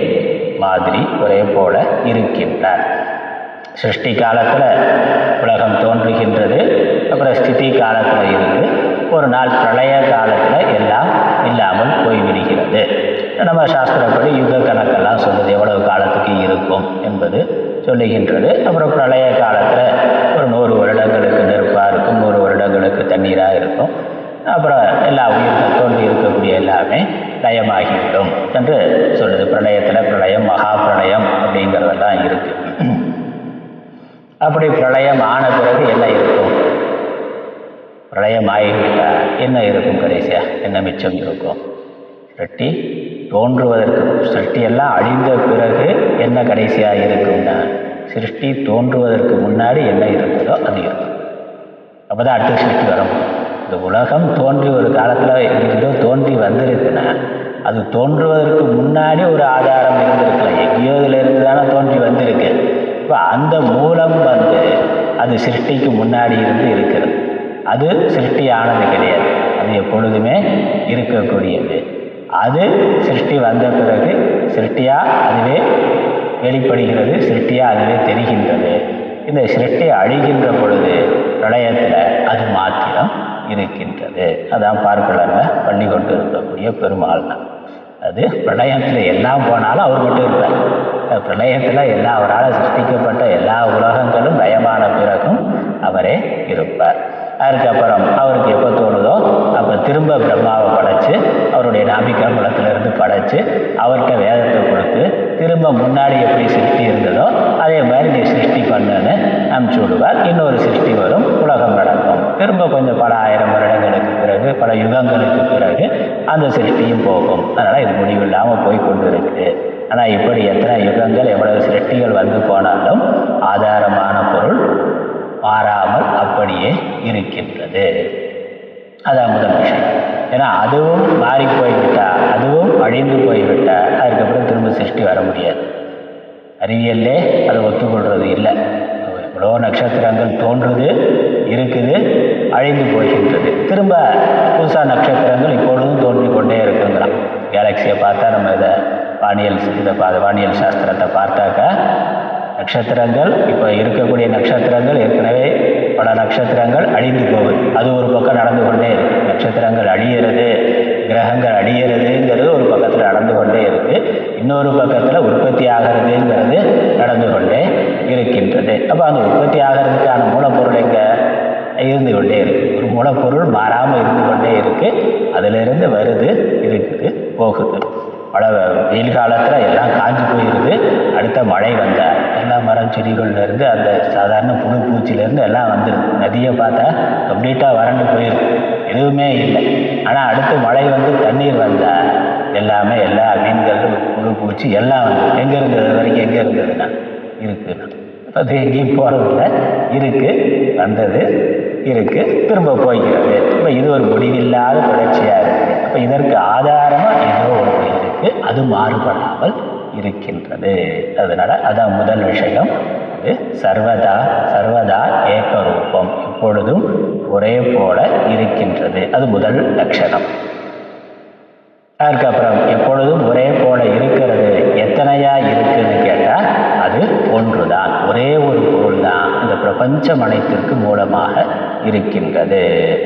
மாதிரி ஒரே போல இருக்கின்றார். சிருஷ்டி காலத்தில் உலகம் தோன்றுகின்றது, அப்புறம் ஸ்திதி காலத்தில் இருந்து ஒரு நாள் பிரளய காலத்தில் எல்லாம் இல்லாமல் போய்விடுகிறது. நம்ம சாஸ்திரப்படி யுக கணக்கெல்லாம் சொல்லுது, எவ்வளவு காலத்துக்கு இருக்கும் என்பது சொல்லுகின்றது. அப்புறம் பிரளய காலத்தில் ஒரு 100 வருடங்களுக்கு நெருப்பாக இருக்கும், 100 வருடங்களுக்கு தண்ணீராக இருக்கும். அப்புறம் எல்லா உயிர்கள் தோன்றி இருக்கக்கூடிய எல்லாமே லயமாகிவிடும் என்று சொல்லுது. பிரளயத்தில் பிரளயம், மகா பிரளயம் அப்படிங்கிறதெல்லாம் இருக்கு. அப்படி பிரளயம் ஆன பிறகு என்ன இருக்கும்? பிரளயம் ஆகிவிட்டால் என்ன இருக்கும்? கடைசியா என்ன மிச்சம் இருக்கும்? சிருஷ்டி தோன்றுவதற்கு, சிருஷ்டியெல்லாம் அழிந்த பிறகு என்ன கடைசியாக இருக்கும்னா, சிருஷ்டி தோன்றுவதற்கு முன்னாடி என்ன இருக்குதோ அது இருக்கும். அப்போ தான் அடுத்த சிருஷ்டி வரும். இந்த உலகம் தோன்றி ஒரு காலத்தில் எங்கேயோ தோன்றி வந்திருக்குன்னா, அது தோன்றுவதற்கு முன்னாடி ஒரு ஆதாரம் இருந்திருக்கலாம். எங்கேயோ இதில் இருந்து தானே தோன்றி வந்திருக்கு. இப்போ அந்த மூலம் அது சிருஷ்டிக்கு முன்னாடி இருந்து இருக்கிறது. அது சிருஷ்டி ஆனது கிடையாது, அது எப்பொழுதுமே இருக்கக்கூடியது. அது சிருஷ்டி வந்த பிறகு சிருஷ்டியாக அதுவே வெளிப்படுகிறது, சிருஷ்டியாக அதுவே தெரிகின்றது. இந்த சிருஷ்டி அழிகின்ற பொழுது பிரளயத்தில் அது மாத்திரம் இருக்கின்றது. அதான் பார்க்கலங்க பள்ளி கொண்டு இருக்கக்கூடிய பெருமாள் தான். அது பிரளயத்தில் எல்லாம் போனாலும் அவர் மட்டும் இருப்பார். பிரளயத்தில் எல்லா அவரால் சிருஷ்டிக்கப்பட்ட எல்லா உலகங்களும் லயமான பிறகும் அவரே இருப்பார். அதுக்கப்புறம் அவருக்கு எப்போ தோணுதோ அப்போ திரும்ப பிரம்மாவை படைச்சு, அவருடைய நாபிகமலத்திலிருந்து படைச்சு, அவர்கிட்ட வேதத்தை கொடுத்து, திரும்ப முன்னாடி எப்படி சிருஷ்டி இருந்ததோ அதே மாதிரி நீ சிருஷ்டி பண்ணுன்னு அனுப்பிச்சு விடுவார். இன்னொரு சிருஷ்டி வரும், உலகம் நடக்கும். திரும்ப கொஞ்சம் பல ஆயிரம் வருடங்களுக்கு பிறகு, பல யுகங்களுக்கு பிறகு அந்த சிருஷ்டியும் போகும். அதனால் இது முடிவில்லாமல் போய் கொண்டு இருக்குது. ஆனால் இப்படி எத்தனை யுகங்கள் எவ்வளவு சிருஷ்டிகள் வந்து போனாலும் ஆதாரமான பொருள் மாறாமல் அப்படியே இருக்கின்றது. அதான் முதல் விஷயம். ஏன்னா அதுவும் மாறி போய்விட்டால், அதுவும் அழிந்து போய்விட்டால் அதுக்கப்புறம் திரும்ப சிருஷ்டி வர முடியாது. அறிவியல்லே அதை ஒத்துக்கொள்வது இல்லை. எவ்வளோ நட்சத்திரங்கள் தோன்றுது, இருக்குது, அழிந்து போகின்றது. திரும்ப புதுசாக நட்சத்திரங்கள் இப்பொழுதும் தோன்றிக் கொண்டே இருக்குங்கிறான். கேலக்சியை பார்த்தா நம்ம இதை வானியல் சாஸ்திரத்தை பார்த்தாக்கா நட்சத்திரங்கள், இப்போ இருக்கக்கூடிய நட்சத்திரங்கள் ஏற்கனவே பல நட்சத்திரங்கள் அழிந்து போகுது. அது ஒரு பக்கம் நடந்து கொண்டே இருக்குது. நட்சத்திரங்கள் அழியிறது, கிரகங்கள் அழியிறதுங்கிறது ஒரு பக்கத்தில் நடந்து கொண்டே இருக்குது. இன்னொரு பக்கத்தில் உற்பத்தி ஆகிறதுங்கிறது நடந்து கொண்டே இருக்கின்றது. அப்போ அந்த உற்பத்தி ஆகிறதுக்கான மூலப்பொருள் எங்கே இருந்து கொண்டே இருக்குது. ஒரு மூலப்பொருள் மாறாமல் இருந்து கொண்டே இருக்குது. அதிலிருந்து வருது, இருக்குது, போகுது. மழை வெயில் காலத்தில் எல்லாம் காஞ்சி போயிடுது. அடுத்த மழை வந்தால் எல்லா மரம் செடிகள்லேருந்து அந்த சாதாரண புழு பூச்சிலேருந்து எல்லாம் வந்துடுது. நதியை பார்த்தா கம்ப்ளீட்டாக வறண்டு போயிருக்கு, எதுவுமே இல்லை. ஆனால் அடுத்து மழை வந்து தண்ணீர் வந்தால் எல்லாமே, எல்லா மீன்கள், புழு பூச்சி எல்லாம் வந்து எங்கே இருந்தது வரைக்கும் எங்கே இருந்ததுன்னா இருக்குதுன்னா, இப்போ அது எங்கேயும் போகிறதில்ல, இருக்குது, வந்தது, இருக்குது, திரும்ப போய்கிறது. இப்போ இது ஒரு முடிவில்லாத தொடர்ச்சியாக இருக்குது. அப்போ இதற்கு ஆதாரமாக ஏதோ ஒன்று இருக்குது, அது மாறுபடாமல் இருக்கின்றது. அதனால் அதான் முதல் விஷயம். அது சர்வதா ஏகரூபம், எப்பொழுதும் ஒரே போல இருக்கின்றது. அது முதல் லட்சணம். அதுக்கப்புறம் எப்பொழுதும் ஒரே போல இருக்கிறது எத்தனையா இருக்குன்னு கேட்டால் அது ஒன்று தான், ஒரே ஒரு பொருள் தான் இந்த பிரபஞ்சம் அனைத்திற்கு மூலமாக இருக்கின்றது.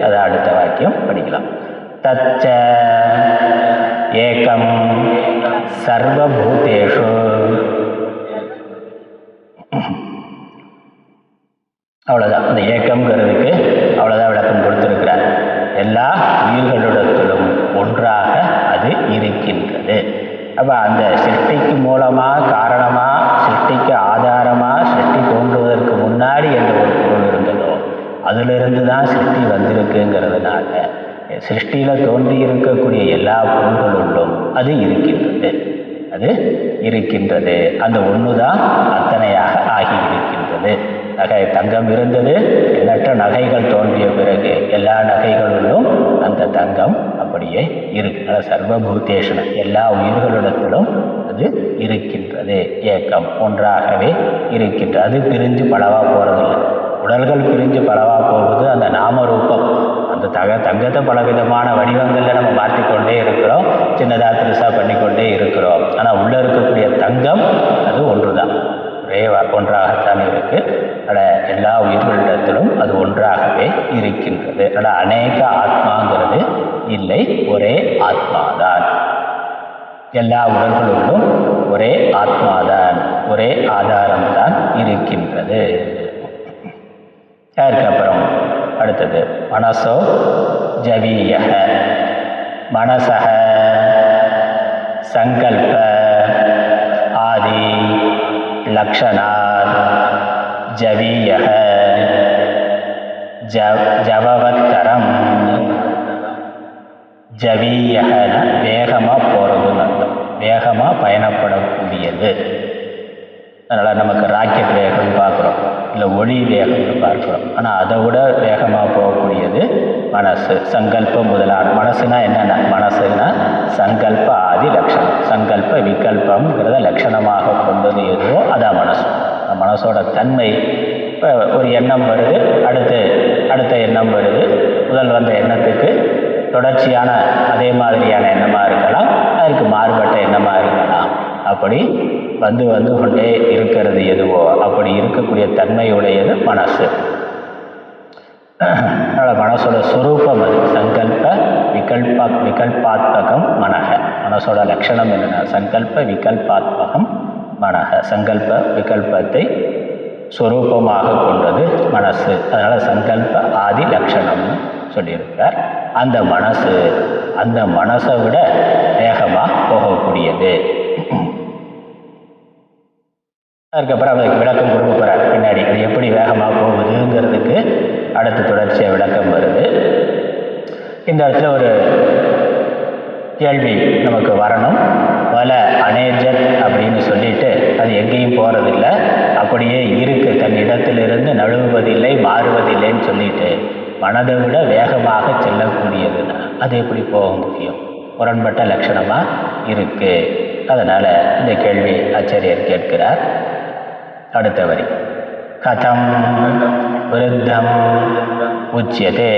அது அடுத்த வாக்கியம் படிக்கலாம். தச்ச ஏகம் சர்வபூதேஷு, அவ்வளோதான். இந்த ஏக்கம்ங்கிறதுக்கு அவ்வளோதான் விளக்கம் கொடுத்துருக்கிறார். எல்லா உயிர்களிடத்திலும் ஒன்றாக அது இருக்கின்றது. அப்போ அந்த சிருஷ்டிக்கு மூலமாக, காரணமாக, சிருஷ்டிக்கு ஆதாரமாக, சிருஷ்டி தோன்றுவதற்கு முன்னாடி எந்த ஒரு பொருள் இருந்ததோ அதிலிருந்து தான் சிருஷ்டி வந்திருக்குங்கிறதுனால சிருஷ்டியில் தோன்றி இருக்கக்கூடிய எல்லா பொருள்களுள்ளும் அது இருக்கின்றது. அது இருக்கின்றது. அந்த ஒன்று தான் அத்தனையாக ஆகி இருக்கின்றது. நகை தங்கம் இருந்தது, எண்ணற்ற நகைகள் தோன்றிய பிறகு எல்லா நகைகளிலும் அந்த தங்கம் அப்படியே இருக்கு. சர்வபூதேஷன, எல்லா உயிர்களிடத்திலும் அது இருக்கின்றது. ஏக்கம், ஒன்றாகவே இருக்கின்றது. அது பிரிஞ்சு பலவா போறதில்லை. உடல்கள் பிரிஞ்சு பலவா போகுது. அந்த நாமரூபம், அந்த தங்கத்தை பலவிதமான வடிவங்களில் நம்ம மாற்றிக்கொண்டே இருக்கிறோம், சின்னதாக பெருசாக பண்ணிக்கொண்டே இருக்கிறோம். ஆனால் உள்ளே இருக்கக்கூடிய தங்கம் அது ஒன்று தான், ஒரே ஒன்றாகத்தான் இருக்கு. எல்லா உயிர்களிடத்திலும் அது ஒன்றாகவே இருக்கின்றது. அநேக ஆத்மாங்கிறது இல்லை, ஒரே ஆத்மாதான். எல்லா உடல்களுள்ளும் ஒரே ஆத்மாதான், ஒரே ஆதாரம்தான் இருக்கின்றது. அதுக்கப்புறம் அடுத்தது மனசோ ஜவீயக, மனசக சங்கல்ப ஆதி லக்ஷணாத் ஜவீயக ஜவவத்தரம். ஜவீயகன வேகமாக போகிறதுன்னு அர்த்தம், வேகமாக பயணப்படக்கூடியது. அதனால் நமக்கு ராக்கெட் வேகம்னு பார்க்குறோம், இல்லை ஒளி வேகம்னு பார்க்குறோம். ஆனால் அதை விட வேகமாக போகக்கூடியது மனசு. சங்கல்பம் முதலான மனசுனா என்னென்ன? மனசுனா சங்கல்ப ஆதி லட்சணம். சங்கல்ப விகல்பம்ங்கிறத லட்சணமாக கொண்டது எதுவோ அதான் மனசு. மனசோட தன்மை, இப்போ ஒரு எண்ணம் வருது, அடுத்த எண்ணம் வருது. முதல் வந்த எண்ணத்துக்கு தொடர்ச்சியான அதே மாதிரியான எண்ணமாக இருக்கலாம், அதற்கு மாறுபட்ட எண்ணமாக இருக்கலாம். அப்படி வந்து கொண்டே இருக்கிறது எதுவோ அப்படி இருக்கக்கூடிய தன்மையுடையது மனசு. அதனால் மனசோட சுரூபம் அது. சங்கல்ப விகல்பாத்மகம் மனக. மனசோட லட்சணம் என்னென்னா சங்கல்ப விகல்பாத்மகம் மனக. சங்கல்ப விகல்பத்தை சுரூபமாக கொண்டது மனசு. அதனால் சங்கல்ப ஆதி லட்சணம்னு சொல்லியிருக்கார். அந்த மனசை விட வேகமாக போகக்கூடியது. அதுக்கப்புறம் அதுக்கு விளக்கம் கொடுக்க போகிறார் பின்னாடி. அது எப்படி வேகமாக போகுதுங்கிறதுக்கு அடுத்த தொடர்ச்சியாக விளக்கம் வருது. இந்த இடத்துல ஒரு கேள்வி நமக்கு வரணும். வல அனேஜத் அப்படின்னு சொல்லிட்டு அது எங்கேயும் போகிறதில்லை, அப்படியே இருக்கு, தன் இடத்திலிருந்து நழுவுவதில்லை, மாறுவதில்லைன்னு சொல்லிட்டு மனதை விட வேகமாக செல்லக்கூடியதுன்னா அது எப்படி போக முடியும்? முரண்பட்ட லட்சணமாக இருக்கு. அதனால் இந்த கேள்வி ஆச்சாரியர் கேட்கிறார். அடுத்த வரி, கதம் விருத்தம் உச்சியதே.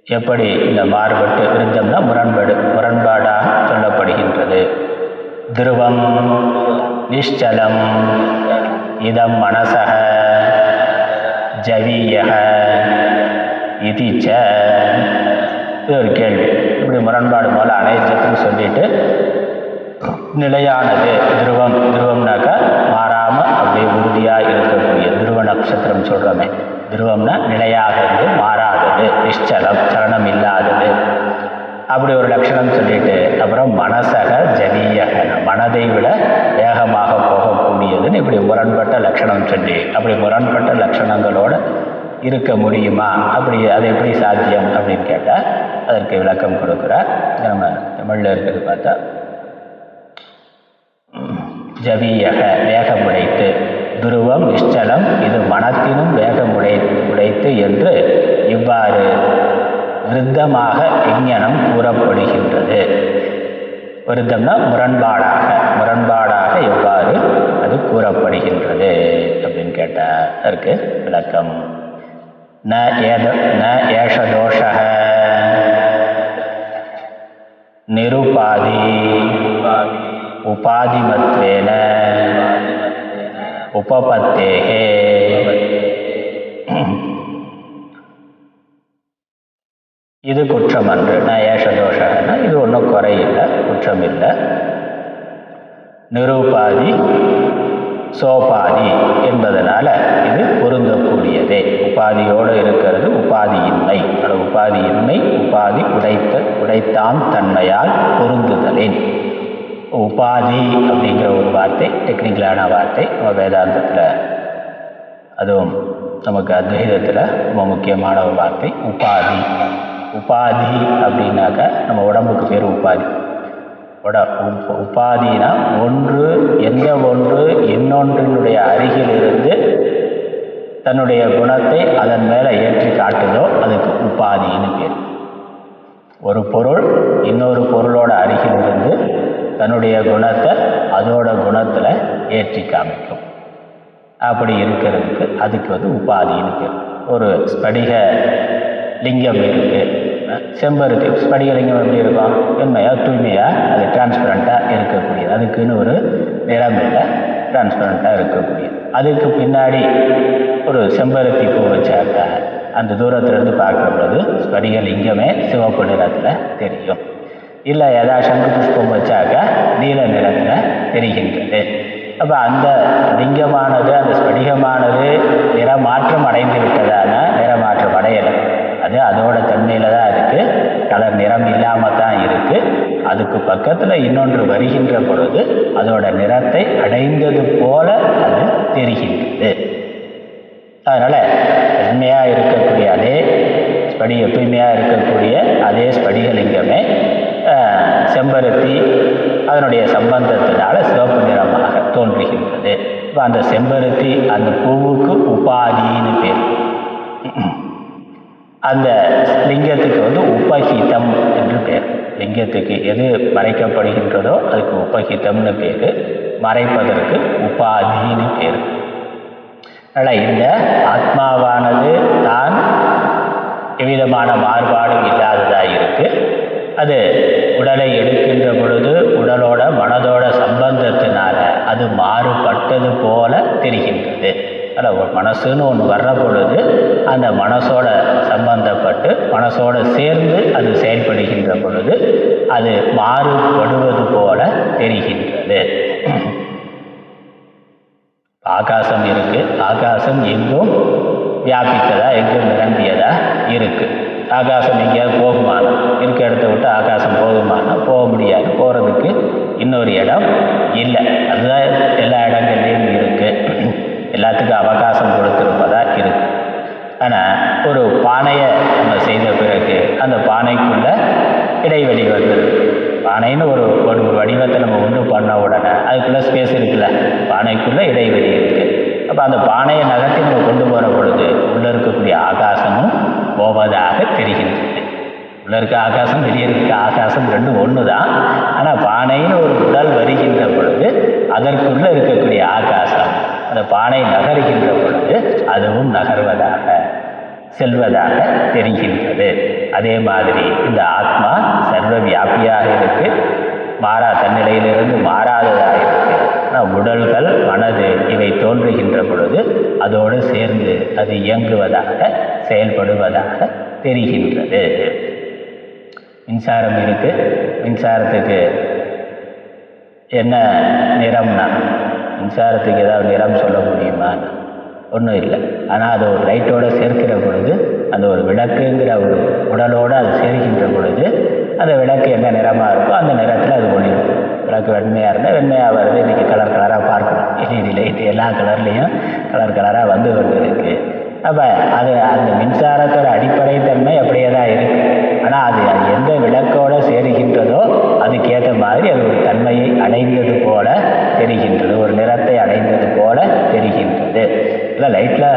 எப்படி இந்த மாறுபட்டு, விருத்தம்னா முரண்பாடாக சொல்லப்படுகின்றது. துருவம் நிஷ்சலம் இதம் மனசக ஜவீயக இதிச்ச. இது ஒரு கேள்வி. இப்படி முரண்பாடு போல அனைத்துன்னு சொல்லிட்டு நிலையானது துருவம்னாக்கா மாறாமல் அப்படியே உறுதியாக இருக்கக்கூடிய துருவ நட்சத்திரம் சொல்கிறோமே, துருவம்னா நிலையாக இருந்து மாறாதது, நிஷ்சலம் சலனம் இல்லாதது, அப்படி ஒரு லட்சணம் சொல்லிட்டு அப்புறம் மனசக ஜவீயக மனதை விட வேகமாக போகக்கூடியதுன்னு இப்படி முரண்பட்ட லட்சணம் சொல்லி, அப்படி முரண்பட்ட லட்சணங்களோடு இருக்க முடியுமா? அது எப்படி சாத்தியம் அப்படின்னு கேட்டால் அதற்கு விளக்கம் கொடுக்குறார். நம்ம தமிழில் இருக்கிறது பார்த்தா ஜவீயக வேகமுடைத்து, துருவம் நிஷ்சலம் இது மனத்தினும் வேகமுடைத்து என்று இவ்வாறு விருத்தமாக விஞ்ஞானம் கூறப்படுகின்றது. விருத்தம்னா முரண்பாடாக எவ்வாறு அது கூறப்படுகின்றது அப்படின்னு கேட்டால் அதற்கு விளக்கம். ந ஏஷதோஷக நிருபாதி உபாதிமத்வேன உபபத்தேஹே. இது குற்றம் அன்று. ந ஏஷதோஷகன்னா இது ஒன்றும் குறையில்லை, குற்றம் இல்லை. நிருபாதி சோபாதி என்பதனால இது பொருந்தக்கூடியதே. உபாதியோடு இருக்கிறது உபாதியின்மை. உபாதியின்மை உபாதி உடைத்தான் தன்மையால் பொருந்துதலின். உபாதி அப்படிங்கிற ஒரு வார்த்தை டெக்னிக்கலான வார்த்தை. நம்ம வேதாந்தத்தில் அதுவும் நமக்கு அத்வைதத்தில் ரொம்ப முக்கியமான ஒரு வார்த்தை உபாதி. உபாதி அப்படின்னாக்கா நம்ம உடம்புக்கு பேர் உபாதி. உபாதினா எந்த ஒன்று இன்னொன்றினுடைய அருகில் இருந்து தன்னுடைய குணத்தை அதன் மேலே ஏற்றி காட்டுதோ அதுக்கு உபாதின்னு பேர். ஒரு பொருள் இன்னொரு பொருளோட அருகில் இருந்து தன்னுடைய குணத்தை அதோட குணத்தில் ஏற்றி காமிக்கும். அப்படி இருக்கிறதுக்கு அதுக்கு உபாதின்னு பேர். ஒரு ஸ்படிக லிங்கம் இருக்குது, செம்பருத்தி ஸ்படிகலிங்கம் எப்படி இருக்கும்? வெண்மையாக தூய்மையாக அது டிரான்ஸ்பரண்ட்டாக இருக்கக்கூடியது. அதுக்குன்னு ஒரு நிறம் இல்லை, டிரான்ஸ்பரண்ட்டாக இருக்கக்கூடியது. அதுக்கு பின்னாடி ஒரு செம்பருத்தி பூ வச்சாக்கா அந்த தூரத்திலிருந்து பார்க்குற பொழுது ஸ்படிகலிங்கமே சிவப்பு நிறத்தில் தெரியும். இல்லை ஏதாவது சங்கு புஷ்பம் வச்சாக்கா நீல நிறத்தில் தெரிகின்றது. அப்போ அந்த லிங்கமானது, அந்த ஸ்படிகமானது நிறமாற்றம் அடைந்து விட்டதான நிறமாற்றம் அடையலை. அது அதோட தன்மையில் தான் இருக்குது, கலர் நிறம் இல்லாமல் தான் இருக்குது. அதுக்கு பக்கத்தில் இன்னொன்று வருகின்ற பொழுது அதோட நிறத்தை அடைந்தது போல அது தெரிகின்றது. அதனால் தூய்மையாக இருக்கக்கூடிய அதே தூய்மையாக இருக்கக்கூடிய அதே ஸ்படிகலிங்கமே செம்பருத்தி அதனுடைய சம்பந்தத்தினால சிவப்பு நிறமாக தோன்றுகின்றது. இப்போ அந்த செம்பருத்தி அந்த பூவுக்கு உபாதின்னு பேர். அந்த லிங்கத்துக்கு உபஹிதம் என்று பேர். லிங்கத்துக்கு எது மறைக்கப்படுகின்றதோ அதுக்கு உபஹிதம்னு பேர், மறைப்பதற்கு உபாதின்னு பேர். அதனால் இந்த ஆத்மாவானது தான் எவ்விதமான மாறுபாடும் இல்லாததாக இருக்கு. அது உடலை எடுக்கின்ற பொழுது உடலோட மனதோட சம்பந்தத்தினால அது மாறுபட்டது போல தெரிகின்றது. அதில் மனசுன்னு ஒன்று வர்ற பொழுது அந்த மனசோட சம்பந்தப்பட்டு மனசோட சேர்ந்து அது செயல்படுகின்ற பொழுது அது மாறுபடுவது போல தெரிகின்றது. ஆகாசம் இருக்கு, ஆகாசம் எங்கும் வியாபித்ததா, எங்கும் நிரம்பியதா இருக்கு. ஆகாசம் எங்கேயாவது போகுமானா, இருக்க இடத்த விட்டு ஆகாசம் போகுமானா போக முடியாது. போகிறதுக்கு இன்னொரு இடம் இல்லை. அதுதான் எல்லா இடங்கள்லையும் இருக்கு, எல்லாத்துக்கும் அவகாசம் கொடுத்துருப்பதா இருக்கு. ஆனால் ஒரு பானையை நம்ம செய்த பிறகு அந்த பானைக்குள்ள இடைவெளி வந்துடுது. பானைன்னு ஒரு வடிவத்தை நம்ம உண்டு பண்ண உடனே அதுக்குள்ளே ஸ்பேஸ் இருக்குல்ல, பானைக்குள்ளே இடைவெளி இருக்குது. அப்போ அந்த பானையை நகர்த்தி நம்ம கொண்டு போகிற பொழுது உள்ளே இருக்கக்கூடிய ஆகாசமும் போவதாக தெரிகின்றது. உள்ளே இருக்க ஆகாசம் வெளியே இருக்க ஆகாசம் ரெண்டும் ஒன்று தான். ஆனால் பானைன்னு ஒரு உடல் வருகின்ற பொழுது அதற்குள்ளே இருக்கக்கூடிய ஆகாசம் அந்த பானை நகருகின்ற பொழுது அதுவும் நகர்வதாக செல்வதாக தெரிகின்றது. அதே மாதிரி இந்த ஆத்மா சர்வ வியாபியாக இருக்கு, தன்னிலையிலிருந்து மாறாததாக இருக்கு. ஆனால் உடல்கள் மனது இவை தோன்றுகின்ற பொழுது அதோடு சேர்ந்து அது இயங்குவதாக செயல்படுவதாக தெரிகின்றது. மின்சாரம் இருக்கு, மின்சாரத்துக்கு என்ன நிறம்னா, மின்சாரத்துக்கு ஏதாவது நிறம் சொல்ல முடியுமா? ஒன்றும் இல்லை. ஆனால் அது ஒரு லைட்டோடு சேர்க்கிற பொழுது அந்த ஒரு விளக்குங்கிற ஒரு உடலோடு அது சேர்க்கின்ற பொழுது அந்த விளக்கு என்ன நிறமாக இருக்கோ அந்த நிறத்தில் அது ஒளிரும். விளக்கு வெண்மையாக இருந்தால் வெண்மையாக வருது. இன்றைக்கி கலர் கலராக பார்க்கணும், எல்இடி லைட்டு எல்லா கலர்லேயும் கலர் கலராக வந்து கொண்டு இருக்குது. அப்போ அது அந்த மின்சாரத்தோட அடிப்படை தன்மை அப்படியே தான் இருக்குது. ஆனால் அது எந்த விளக்கோடு சேருகின்றதோ அதுக்கேற்ற மாதிரி அது ஒரு தன்மையை அடைந்தது போல தெரிகின்றது, ஒரு நிறத்தை அடைந்தது போல தெரிகின்றது. இல்லை லைட்டில்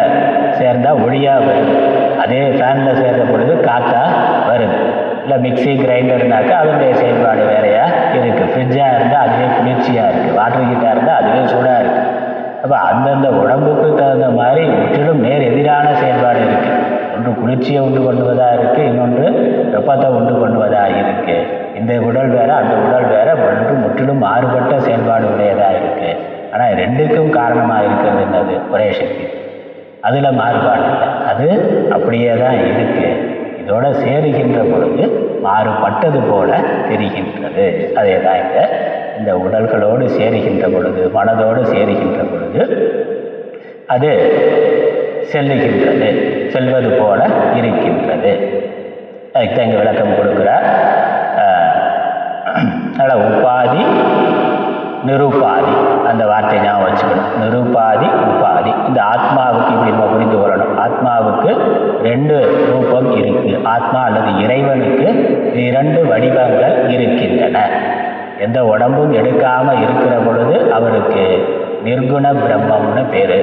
சேர்ந்தால் ஒளியாக வருது, அதே ஃபேனில் சேர்ந்த பொழுது காற்றா வருது. இல்லை மிக்சி கிரைண்டர்னாக்கா அதனுடைய செயல்பாடு வேறையாக இருக்குது. ஃப்ரிட்ஜாக இருந்தால் அதுவே குளிர்ச்சியாக இருக்குது, வாட்டர் ஹீட்டாக இருந்தால் அதுவே சூடாக இருக்குது. அப்போ அந்தந்த உடம்புக்கு தகுந்த மாதிரி முற்றிலும் நேர் எதிரான செயல்பாடு இருக்குது. ஒன்று குளிர்ச்சியை உண்டு பண்ணுவதாக இருக்குது, இன்னொன்று வெப்பத்தை உண்டு பண்ணுவதாக இருக்குது. இந்த உடல் வேறு அந்த உடல் வேறு, ஒன்று முற்றிலும் மாறுபட்ட செயல்பாடு உடையதாக இருக்குது. ஆனால் ரெண்டுக்கும் காரணமாக இருக்கிறது என்னது? ஒரே சக்தி. அதில் மாறுபாடு இல்லை, அது அப்படியே தான் இருக்குது. இதோட சேருகின்ற பொழுது மாறுபட்டது போல தெரிகின்றது. அதே தான் இந்த உடல்களோடு சேருகின்ற பொழுது, மனதோடு சேருகின்ற பொழுது அது செல்லுகின்றது, செல்வது போல இருக்கின்றது. அதுக்கு தான் இங்கே விளக்கம் கொடுக்குறார். அதனால் உபாதி நிருபாதி அந்த வார்த்தை ஞாபகம் வச்சுக்கணும். நிருபாதி உபாதி. இந்த ஆத்மாவுக்கு இப்படி நம்ம புரிந்து கொள்ளணும். ஆத்மாவுக்கு ரெண்டு ரூபம் இருக்கு. ஆத்மா அல்லது இறைவனுக்கு 2 வடிவங்கள் இருக்கின்றன. எந்த உடம்பும் எடுக்காமல் இருக்கிற பொழுது அவருக்கு நிர்குண பிரம்மம்னு பேர்.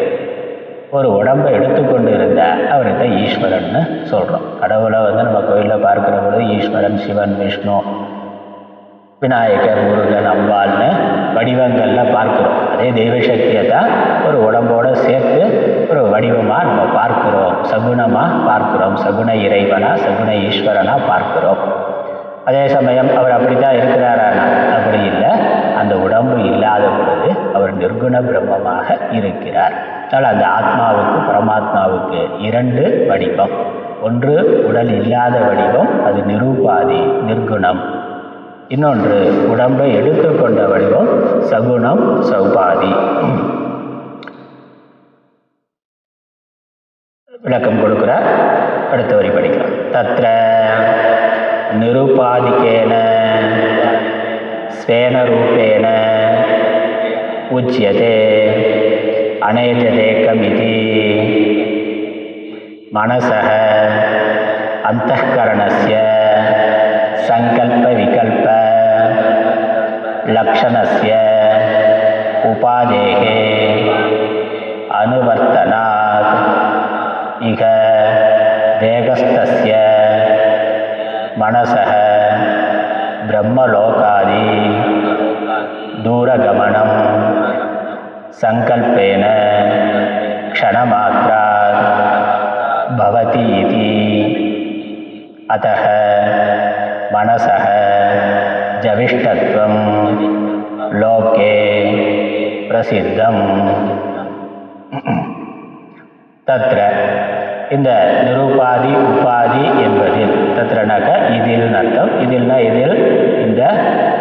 ஒரு உடம்பை எடுத்துக்கொண்டு இருந்தால் அவருக்கு ஈஸ்வரன்னு சொல்கிறோம். கடவுளை நம்ம கோயிலில் பார்க்குற பொழுது ஈஸ்வரன், சிவன், விஷ்ணு, விநாயகர், முருகன், அம்பாள்னு வடிவங்கள்லாம் பார்க்குறோம். அதே தெய்வ சக்தியை தான் ஒரு உடம்போடு சேர்த்து ஒரு வடிவமாக நம்ம பார்க்குறோம் சகுணமாக பார்க்கிறோம், சகுண இறைவனா சகுண ஈஸ்வரனா பார்க்கிறோம். அதே சமயம் அவர் அப்படி தான் இருக்கிறாரானா அப்படி இல்லை, அந்த உடம்பு இல்லாத பொழுது அவர் நிர்குண பிரம்மமாக இருக்கிறார். அதனால் அந்த ஆத்மாவுக்கு பரமாத்மாவுக்கு இரண்டு வடிவம். ஒன்று உடல் இல்லாத வடிவம், அது நிரூபாதி நிர்குணம். இன்னொன்று உடம்பை எடுத்துக்கொண்ட வடிவம் சகுணம் சௌபாதி. விளக்கம் கொடுக்கிறார், அடுத்த வரி படிக்கலாம். தத்ர நிருபாதிகேன ஸ்வேன ரூபேண உச்யதே அநேஜதேகமிதி மனசः அந்தఃகரணஸ்ய சங்கல்ப விகல்ப லக்ஷணஸ்ய உபாதேஹே அனுவர்த்தனாத் இக தேகஸ்தஸ்ய மனசः பிரம்மலோகாதி தூரகமனம் சங்கல்பேன க்ஷணமாத்ராத் பவதி இதி அதः மனசः ஜவிஷ்டத்வம் லோகே பிரசித்தம். தத்ர இந்த நிருபாதி உபாதி என்பதில், தத்ரனாக்க இதில் அர்த்தம், இதில்னா இதில் இந்த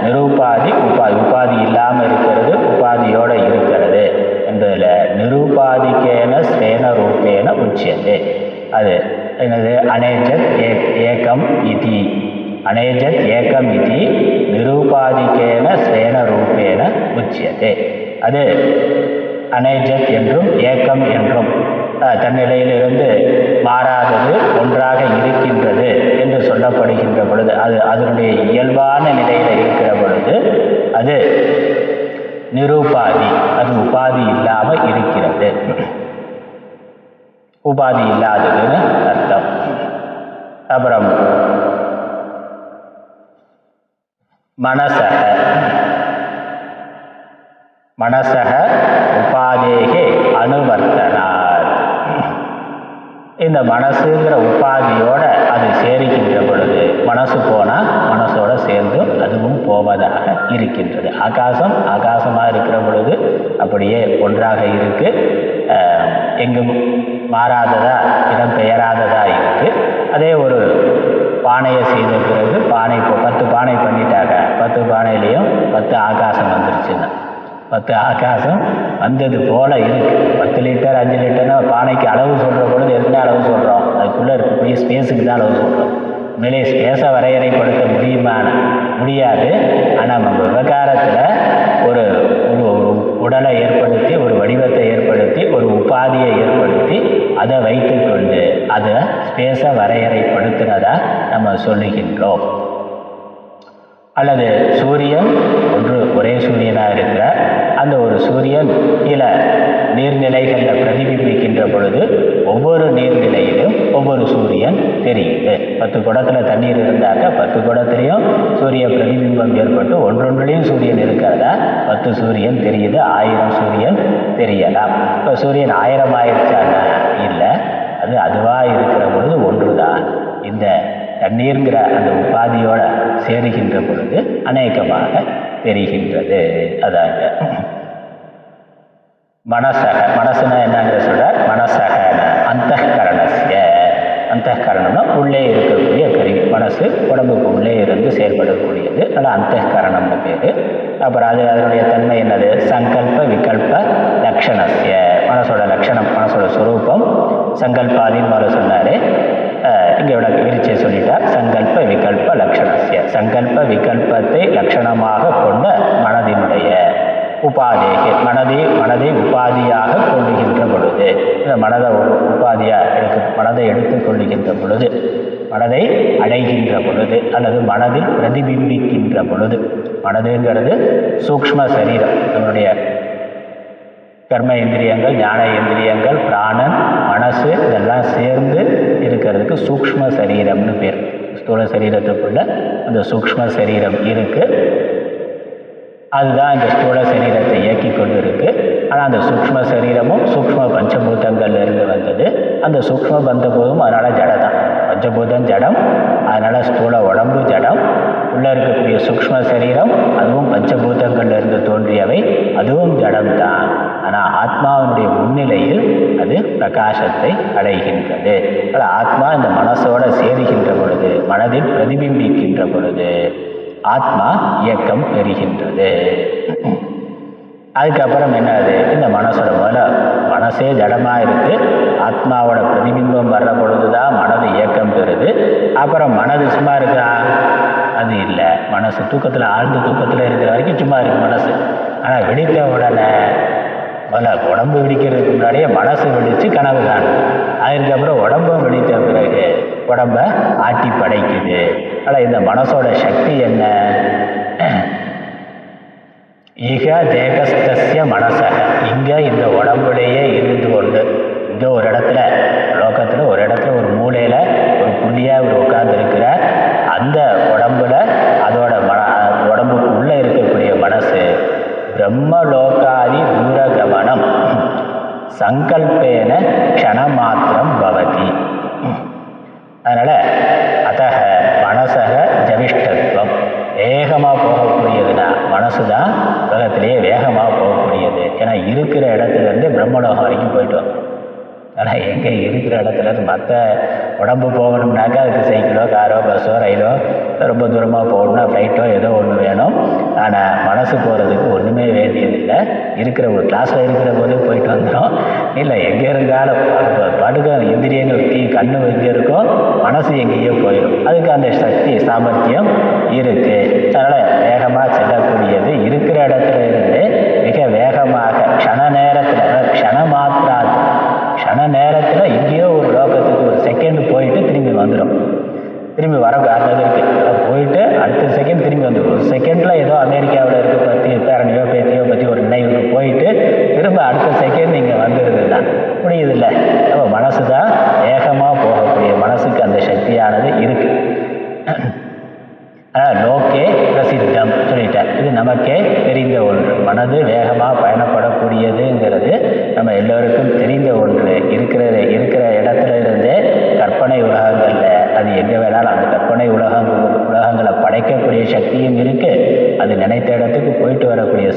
நிருபாதி உபாதி, உபாதி இல்லாமல் இருக்கிறது உபாதியோடு இருக்கிறது என்பதில் நிருபாதிக்கேன ஸ்வேன ரூபேன உச்சியது. அது என்னது? அநேஜத் ஏகம் இதி, அநேஜத் ஏகம் இதி நிருபாதிக்கேன ஸ்வேன ரூபேன உச்சியது. அது அநேஜத் என்றும் ஏக்கம் என்றும் தன்னிலையிலிருந்து மாறாதது ஒன்றாக இருக்கின்றது என்று சொல்லப்படுகின்ற பொழுது, அது அதனுடைய இயல்பான நிலையில் இருக்கிற பொழுது அது நிருபாதி, அது உபாதி இல்லாமல் இருக்கிறது, உபாதி இல்லாததுன்னு அர்த்தம். அப்புறம் மனசக மனசக உபாதேகே அனுவர்த்தனாத். இந்த மனசுங்கிற உபாதியோட அது சேருகின்ற பொழுது, மனசு போனால் மனசோட சேர்ந்து அதுவும் போவதாக இருக்கின்றது. ஆகாசம் ஆகாசமாக இருக்கிற பொழுது அப்படியே ஒன்றாக இருக்கு, எங்கும் மாறாததா இடம் பெயராததா இருக்கு. அதே ஒரு பானையை செய்த பிறகு பானை 10 பானை பண்ணிட்டாங்க, 10 பானையிலையும் 10 ஆகாசம் வந்துருச்சுன்னா 10 ஆகாசம் வந்தது போல இருக்கு. 10 லிட்டர் 5 லிட்டர்னா பானைக்கு அளவு சொல்கிற பொழுது எதுனா அளவு சொல்கிறோம், அதுக்குள்ளே இருக்கக்கூடிய ஸ்பேஸுக்கு தான் அளவு சொல்கிறோம். உண்மையிலே ஸ்பேஸை வரையறைப்படுத்த முடியாது. ஆனால் நம்ம விவகாரத்தில் ஒரு உடலை ஏற்படுத்தி, ஒரு வடிவத்தை ஏற்படுத்தி, ஒரு உபாதியை ஏற்படுத்தி அதை வைத்துக்கொண்டு அதை ஸ்பேஸை வரையறைப்படுத்தினதா நம்ம சொல்லுகின்றோம். அல்லது சூரியன் ஒரே சூரியனாக இருக்கிற அந்த ஒரு சூரியன் கீழே நீர்நிலைகளில் பிரதிபிம்பிக்கின்ற பொழுது ஒவ்வொரு நீர்நிலையிலும் ஒவ்வொரு சூரியன் தெரியுது. 10 குடத்தில் தண்ணீர் இருந்தாக்க 10 குடத்துலேயும் சூரிய பிரதிபிம்பம் ஏற்பட்டு ஒன்றொன்றிலையும் சூரியன் இருக்கிறதா 10 சூரியன் தெரியுது, 1000 சூரியன் தெரியலாம். இப்போ சூரியன் 1000 ஆயிடுச்சானா இல்லை, அது அதுவாக இருக்கிற பொழுது ஒன்று தான். இந்த தண்ணீர்ங்கிற அந்த உபாதியோட சேருகின்ற பொழுது அநேகமாக தெரிகின்றது. அதாங்க மனசக. மனசுனா என்னங்கிற சொல்கிறார். மனசகன அந்தःகரணஸ்ய, அந்தःகரணம்னா உள்ளே இருக்கக்கூடிய கருவி. மனசு உடம்புக்கு உள்ளே இருந்து செயல்படக்கூடியது, அதனால் அந்தःகரணம்னு பேர். அப்புறம் அதனுடைய தன்மை என்னது? சங்கல்ப விகல்ப லக்ஷணஸ்ய, மனசோட லட்சணம், மனசோட சுரூபம். சங்கல்பாதின்னு மேலே சொன்னார், இங்கே விரிச்சே சொல்லிட்டார். சங்கல்ப விகல்ப லக்ஷணஸ்ய, சங்கல்ப விகல்பத்தை லட்சணமாக கொண்ட மனதினுடைய உபாதேகே, மனதை உபாதியாக கொள்ளுகின்ற பொழுது, இந்த மனதை மனதை எடுத்துக்கொள்ளுகின்ற பொழுது, மனதை அடைகின்ற பொழுது அல்லது மனதில் பிரதிபிம்பிக்கின்ற பொழுது, மனதுங்கிறது சூக்ஷ்ம சரீரம். நம்மளுடைய கர்ம இந்திரியங்கள், ஞான இந்திரியங்கள், பிராணன், மனசு இதெல்லாம் சேர்ந்து இருக்கிறதுக்கு சூக்ஷ்ம சரீரம்னு பேர். ஸ்தூல சரீரத்துக்குள்ள அந்த சூக்ஷ்ம சரீரம் இருக்கு, அதுதான் இந்த ஸ்தூல சரீரத்தை இயக்கி கொண்டு இருக்கு. ஆனால் அந்த சூக்ஷ்ம சரீரமும் சூக்ஷ்ம பஞ்சபூதங்கள்ல இருந்து வந்தது. அந்த சூக்ஷ்ம பந்த போதும் அதனால் ஜட தான். பஞ்சபூதம் ஜடம், அதனால் ஸ்தூல உடம்பு ஜடம். உள்ளே இருக்கக்கூடிய சூக்ஷ்ம சரீரம் அதுவும் பஞ்சபூதங்கள்லேருந்து தோன்றியவை, அதுவும் ஜடம் தான். ஆனால் ஆத்மாவினுடைய முன்னிலையில் அது பிரகாசத்தை அடைகின்றது. ஆத்மா இந்த மனசோட சேருகின்ற பொழுது, மனதில் பிரதிபிம்பிக்கின்ற பொழுது ஆத்மா இயக்கம் பெறுகின்றது. அதுக்கப்புறம் என்னது, இந்த மனசோட மனசே ஜடமாக இருக்குது, ஆத்மாவோட பிரதிபிம்பம் வர்ற பொழுது தான் மனது இயக்கம் பெறுது. அப்புறம் மனது சும்மா இருக்கா? அது இல்லை. மனசு தூக்கத்தில், ஆழ்ந்த தூக்கத்தில் இருக்கிற வரைக்கும் சும்மா இருக்குது மனசு. ஆனால் விழித்த உடனே உடம்பு விழிக்கிறதுக்கு முன்னாடியே மனசு விழித்து கனவு காணும். அதுக்கப்புறம் உடம்பும் விழித்த பிறகு உடம்ப ஆட்டி படைக்குது. ஆனால் இந்த மனசோட சக்தி என்ன? ஈக தேகஸ்தஸ்ய மனசக, இங்கே இந்த உடம்புலேயே இருந்து கொண்டு, இங்கே ஒரு இடத்துல லோகத்தில் ஒரு இடத்துல ஒரு மூலையில் ஒரு புள்ளியாக இவர் உட்கார்ந்துருக்கிற அந்த உடம்புல, அதோட உடம்புக்கு உள்ளே இருக்கக்கூடிய மனசு பிரம்மலோகாதி தூரகமனம் சங்கல்பேன க்ஷணமாத்திரம் பவதி. அதனால் அதக மனசக ஜவிஷ்டத்துவம், வேகமாக போகக்கூடியதுன்னா மனசு தான் உலகத்திலேயே வேகமாக போகக்கூடியது. ஏன்னா இருக்கிற இடத்துலேருந்து பிரம்மலோகம் வரைக்கும் போயிட்டு வந்தோம். ஆனால் எங்கே இருக்கிற இடத்துலேருந்து மற்ற உடம்பு போகணும்னாக்கா அதுக்கு சைக்கிளோ காரோ பஸ்ஸோ ரயிலோ ரொம்ப தூரமாக போகணும்னா ஃப்ளைட்டோ ஏதோ ஒன்று வேணும். ஆனால் மனசு போகிறதுக்கு ஒன்றுமே வேண்டியதில்லை. இருக்கிற ஒரு கிளாஸில் இருக்கிற போதே போயிட்டு வந்துடும். இல்லை எங்கே இருந்தாலும் படுக்க இந்திரியங்கள் கண்ணு எங்கே இருக்கோ மனசு எங்கேயோ போயிடும். அதுக்கு அந்த சக்தி சாமர்த்தியம் இருக்குது. அதனால் வேகமாக செல்லக்கூடியது. இருக்கிற இடத்துல இருந்து மிக வேகமாக க்ஷண நேரத்தில் எங்கேயோ ஒரு லோகத்துக்கு ஒரு செகண்ட் போயிட்டு திரும்பி வந்துடும். திரும்பி வர அதற்கு போயிட்டு அடுத்த செகண்ட் திரும்பி வந்துடும். ஒரு செகண்டில் ஏதோ அமெரிக்காவில் இருக்க பற்றி பேரனையோ பேத்தியோ பற்றி ஒரு நினைவுக்கு போயிட்டு திரும்ப அடுத்த செகண்ட் இங்கே வந்துடுது தான் முடியுதில்லை. அப்போ மனசு தான் வேகமாக போகக்கூடிய, மனசுக்கு அந்த சக்தியானது இருக்குது. லோக்கே பிரசித்தம் சொல்லிட்டேன். இது நமக்கே தெரிந்த ஒன்று. மனது வேகமாக பயணப்படக்கூடியதுங்கிறது நம்ம எல்லோருக்கும் தெரிந்த ஒன்று. இருக்கிற இடத்துல இருந்தே கற்பனை உலகங்களில் அது எங்கே வேணாலும் அந்த கற்பனை உலகங்களை படைக்கக்கூடிய சக்தியும் இருக்குது. அது நினைத்த இடத்துக்கு போயிட்டு வரக்கூடிய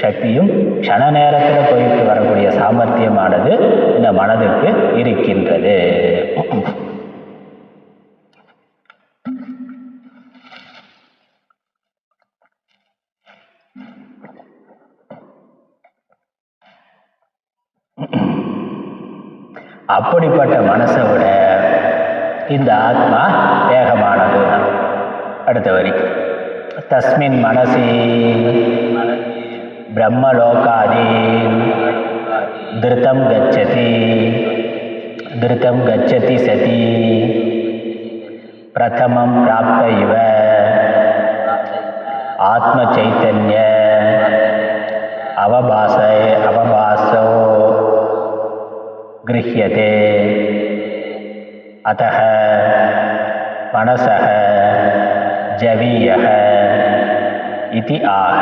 சக்தியும் க்ஷண நேரத்தில் போயிட்டு வரக்கூடிய சாமர்த்தியமானது இந்த மனதுக்கு இருக்கின்றது. அப்படிப்பட்ட மனசை விட இந்த ஆத்மா வேகமானது தான். அடுத்த வரி, தஸ்மின் மனசி பிரம்மலோகாதி திருத்தம் கச்சதி சதி பிரதமம் பிராப்த இவ ஆத்ம சைத்தன்ய அவபாசோ கிருஹ்யதே. அத்தஹ மனசஹ ஜவீயஹ இதி ஆக.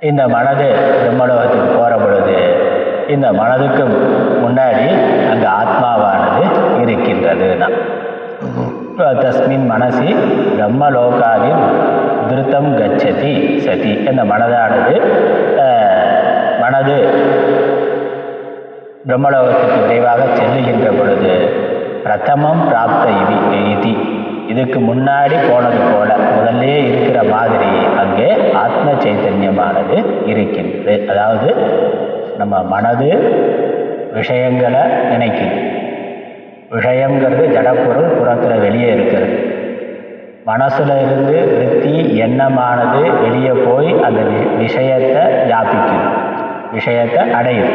இந்த மனது பிரம்மலோகத்துக்கு போகிற பொழுது இந்த மனதுக்கு முன்னாடி அங்கே ஆத்மாவானது இருக்கின்றதுன்னா, தஸ்மின் மனசி பிரம்மலோகாதின் திருத்தம் கச்சதி சதி. இந்த மனது பிரம்மலோகத்துக்கு விரைவாக செல்லுகின்ற பொழுது பிரதமம் பிராப்த இதி, இதுக்கு முன்னாடி போனது போல முதல்ல இருக்கிற மாதிரி அங்கே ஆத்ம சைத்தன்யமானது இருக்கின்றது. அதாவது நம்ம மனது விஷயங்களை நினைக்குது. விஷயங்கிறது ஜடப்பொருள், புறத்தில் வெளியே இருக்கிறது. மனசுல இருந்து விருத்தி எண்ணமானது வெளியே போய் அந்த விஷயத்தை வியாபிக்குது, விஷயத்தை அடையுது.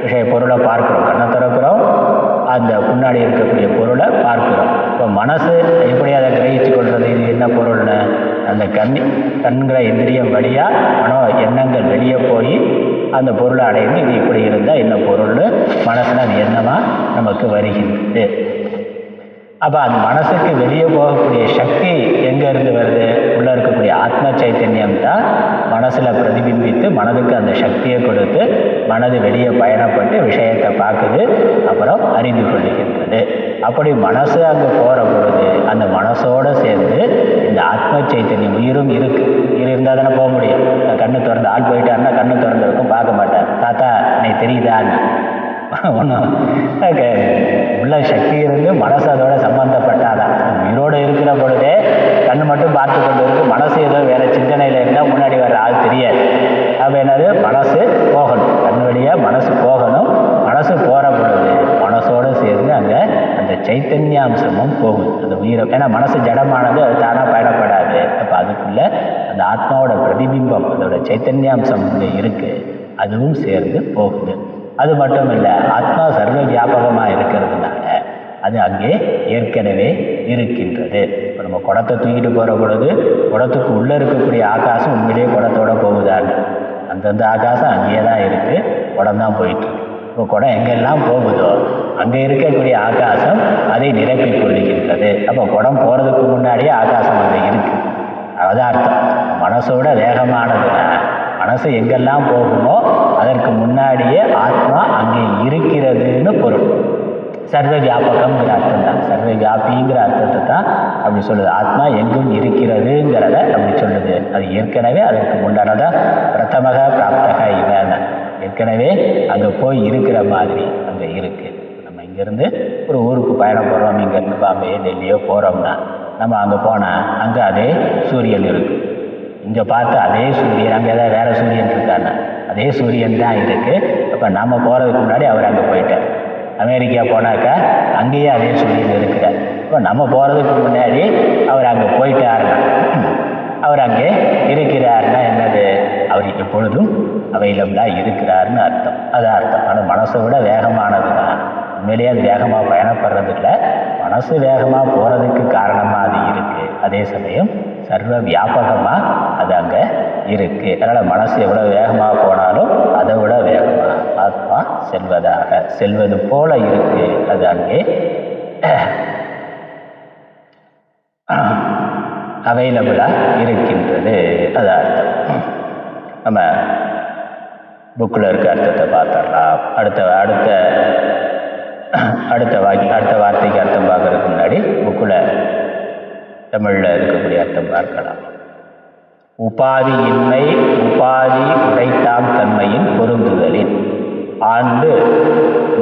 விஷய பொருளை பார்க்குறோம், கண்ணை திறக்கிறோம், அந்த முன்னாடி இருக்கக்கூடிய பொருளை பார்க்குறோம். இப்போ மனசு எப்படி அதை கிரகிச்சு கொள்வது, இது என்ன பொருள்னு? அந்த கண்கிற இந்திரியம் வழியாக எண்ணங்கள் வெளியே போய் அந்த பொருளை அடைந்து இது இப்படி இருந்தால் என்ன பொருள்னு மனசில் அது எண்ணமாக நமக்கு வருகின்றது. அப்போ அந்த மனசுக்கு வெளியே போகக்கூடிய சக்தி எங்கேருந்து வருது? உள்ளே இருக்கக்கூடிய ஆத்ம சைத்தன்யம் தான் மனசில் பிரதிபிம்பித்து மனதுக்கு அந்த சக்தியை கொடுத்து மனது வெளியே பயணப்பட்டு விஷயத்தை பார்க்குது, அப்புறம் அறிந்து கொள்ளுகின்றது. அப்படி மனசு அங்கே போகிற பொழுது அந்த மனசோடு சேர்ந்து இந்த ஆத்ம சைத்தன்யம் உயிரும் இருக்கு. உயிர் இருந்தால் தானே போக முடியும். கண்ணு திறந்து ஆள் போயிட்டாருன்னா கண்ணு திறந்து இருக்கும், பார்க்க மாட்டார். தாத்தா எனக்கு தெரியுதான்னு ஒன்றும் உள்ள சக்தி இருந்து மனசு அதோட சம்பந்தப்பட்டாதான். உயிரோடு இருக்கிற பொழுதே கண்ணு மட்டும் பார்த்து கொண்டு இருக்கு, மனசு ஏதோ வேற சிந்தனையில் இருந்தால் முன்னாடி வர ஆள் தெரியாது. அப்போ என்னது? மனசு போகணும், கண் வழியாக மனசு போகணும். மனசு போகிற பொழுது மனசோடு சேர்ந்து அங்கே அந்த சைத்தன்யாம்சமும் போகுது, அந்த உயிரை. ஏன்னா மனசு ஜடமானது, அது தானாக பயணப்படாது. அப்போ அதுக்குள்ள அந்த ஆத்மாவோட பிரதிபிம்பம், அதோட சைத்தன்யாம்சம் இங்கே இருக்குது, அதுவும் சேர்ந்து போகுது. அது மட்டும் இல்லை, ஆத்மா சர்வ வியாபகமாக இருக்கிறதுனால அது அங்கே ஏற்கனவே இருக்கின்றது. இப்போ நம்ம குடத்தை தூக்கிட்டு போகிற பொழுது குடத்துக்கு உள்ளே இருக்கக்கூடிய ஆகாசம் உண்மையிலேயே குடத்தோடு போகுதான்னு, அந்தந்த ஆகாசம் அங்கேயே தான் இருக்குது, குடம் தான் போயிட்டுருக்கு. இப்போ குடம் எங்கெல்லாம் போகுதோ அங்கே இருக்கக்கூடிய ஆகாசம் அதை நிரப்பிக் கொள்ளுகின்றது. அப்போ குடம் போகிறதுக்கு முன்னாடியே ஆகாசம் அங்கே இருக்குது. அதான் அர்த்தம். மனசோட வேகமானதுன்னா மனசு எங்கெல்லாம் போகுமோ அதற்கு முன்னாடியே ஆத்மா அங்கே இருக்கிறதுன்னு பொருள். சர்வ வியாபகம்ங்கிற அர்த்தம் தான், சர்வ வியாபிங்கிற அர்த்தத்தை தான் அப்படி சொல்லுது. ஆத்மா எங்கும் இருக்கிறதுங்கிறத அப்படி சொல்லுது. அது ஏற்கனவே அதற்கு முன்னானதான் பிரதமக பிராப்தக இவன் ஏற்கனவே அங்கே போய் இருக்கிற மாதிரி அங்கே இருக்குது. நம்ம இங்கேருந்து ஒரு ஊருக்கு பயணம் போகிறோம், இங்கேருந்து பாம்பே டெல்லியோ போகிறோம்னா நம்ம அங்கே போனால் அங்கே அதே சூரியன் இருக்குது. இங்கே பார்த்து அதே சூரியன், அங்கே ஏதாவது வேறு சூரியன் இருக்கான்னா அதே சூரியன் தான் இருக்குது. அப்போ நம்ம போகிறதுக்கு முன்னாடி அவர் அங்கே போயிட்டார். அமெரிக்கா போனாக்கா அங்கேயே அதே சூரியன் இருக்கிறார். இப்போ நம்ம போகிறதுக்கு முன்னாடி அவர் அங்கே போயிட்டாருன்னா, அவர் அங்கே இருக்கிறாருன்னா என்னது? அவர் எப்பொழுதும் அவைலபிளாக இருக்கிறாருன்னு அர்த்தம். அதான் அர்த்தம். ஆனால் மனசை விட வேகமானது தான். உண்மையிலேயே அது வேகமாக பயணப்படுறது இல்லை, மனசு வேகமாக போகிறதுக்கு காரணமாக அது இருக்குது. அதே சமயம் சர்வ வியாபகமாக அது அங்கே இருக்குது. அதனால் மனசு எவ்வளோ வேகமாக போனாலும் அதை விட வேகமாக ஆத்மா செல்வது போல இருக்குது. அது அங்கே அவைலபிளாக இருக்கின்றது. அது அர்த்தம். நம்ம புக்கில் இருக்க அர்த்தத்தை பார்த்துடலாம். அடுத்த வார்த்தைக்கு அர்த்தம் பார்க்கறதுக்கு முன்னாடி புக்கில் தமிழில் இருக்கக்கூடிய அர்த்தம் பார்க்கலாம். உபாதியின்மை உபாதி உடைத்தாம் தன்மையின் பொருந்துதலின் ஆண்டு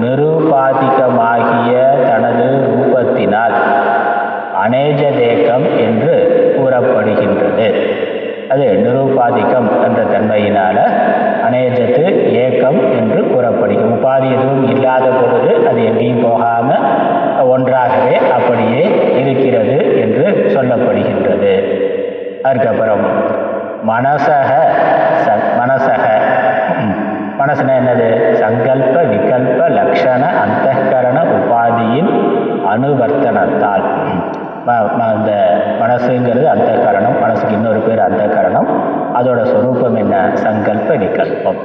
நிருபாதிகமாகிய தனது ரூபத்தினால் அநேஜ தேக்கம் என்று கூறப்படுகின்றது. அது நிருபாதிகம் என்ற தன்மையினால் அநேஜத்து ஏக்கம் என்று கூறப்படுகிறது. உபாதி எதுவும் இல்லாத பொழுது அது எங்கேயும் போகாமல் ஒன்றாகவே அப்படியே இருக்கிறது என்று சொல்லப்படுகின்றது. அதுக்கப்புறம் மனசுனா என்னது? சங்கல்ப விகல்ப லக்ஷண அந்தகரண உபாதியின் அனுவர்த்தனத்தால். இந்த மனசுங்கிறது அந்தகரணம். மனசுக்கு இன்னொரு பேர் அந்தகரணம். அதோட சொரூபம் என்ன? சங்கல்ப விகல்பம்.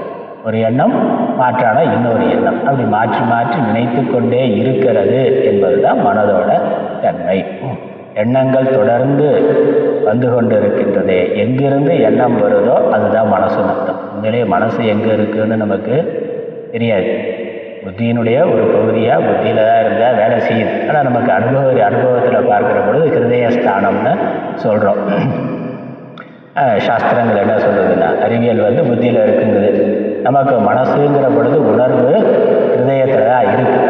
ஒரு எண்ணம் மாற்றான இன்னொரு எண்ணம், அப்படி மாற்றி மாற்றி நினைத்து கொண்டே இருக்கிறது என்பது தான் மனதோட தன்மை. எண்ணங்கள் தொடர்ந்து வந்து கொண்டு இருக்கின்றது. எங்கிருந்து எண்ணம் வருதோ அதுதான் மனசு அர்த்தம். உண்மையிலேயே மனசு எங்கே இருக்குதுன்னு நமக்கு தெரியாது. புத்தியினுடைய ஒரு பகுதியாக புத்தியில் தான் இருந்தால் வேலை செய்யுது. ஆனால் நமக்கு அனுபவத்தில் பார்க்குற பொழுது ஹிருதயஸ்தானம்னு சொல்கிறோம். சாஸ்திரங்கள் என்ன சொல்லுதுன்னா, அறிவியல் புத்தியில் இருக்குங்குது. நமக்கு மனசுங்கிற பொழுது உணர்வு ஹிருதயத்தில் தான் இருக்குது.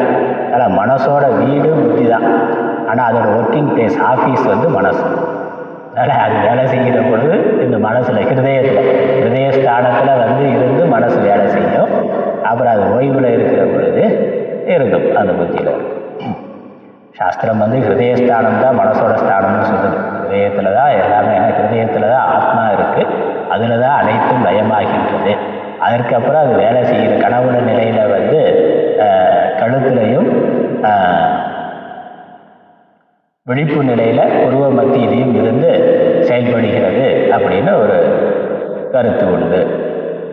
ஆனால் மனசோட வீடு புத்தி தான். ஆனால் அதோட ஒர்க்கிங் பிளேஸ் ஆஃபீஸ் மனசு. அதனால் அது வேலை செய்கிற பொழுது இந்த மனசில் ஹிருதயஸ்தானத்தில் இருந்து மனசு வேலை செய்யும். அப்புறம் அது ஓய்வில் இருக்கிற பொழுது இருக்கும், அந்த புத்தியில் இருக்கும். சாஸ்திரம் ஹிருதயஸ்தானம் தான் மனசோட ஸ்தானம்னு சொல்லுது. ஹிருதயத்தில் தான் எல்லாமே, ஹிருதயத்தில் தான் ஆத்மா இருக்குது, அதில் தான் அனைத்தும் லயமாகின்றது. அதற்கப்புறம் அது வேலை செய்கிற கனவுல நிலையில் கழுத்துலையும் விழிப்பு நிலையில் உருவ மத்தியிலையும் இருந்து செயல்படுகிறது அப்படின்னு ஒரு கருத்து உண்டு.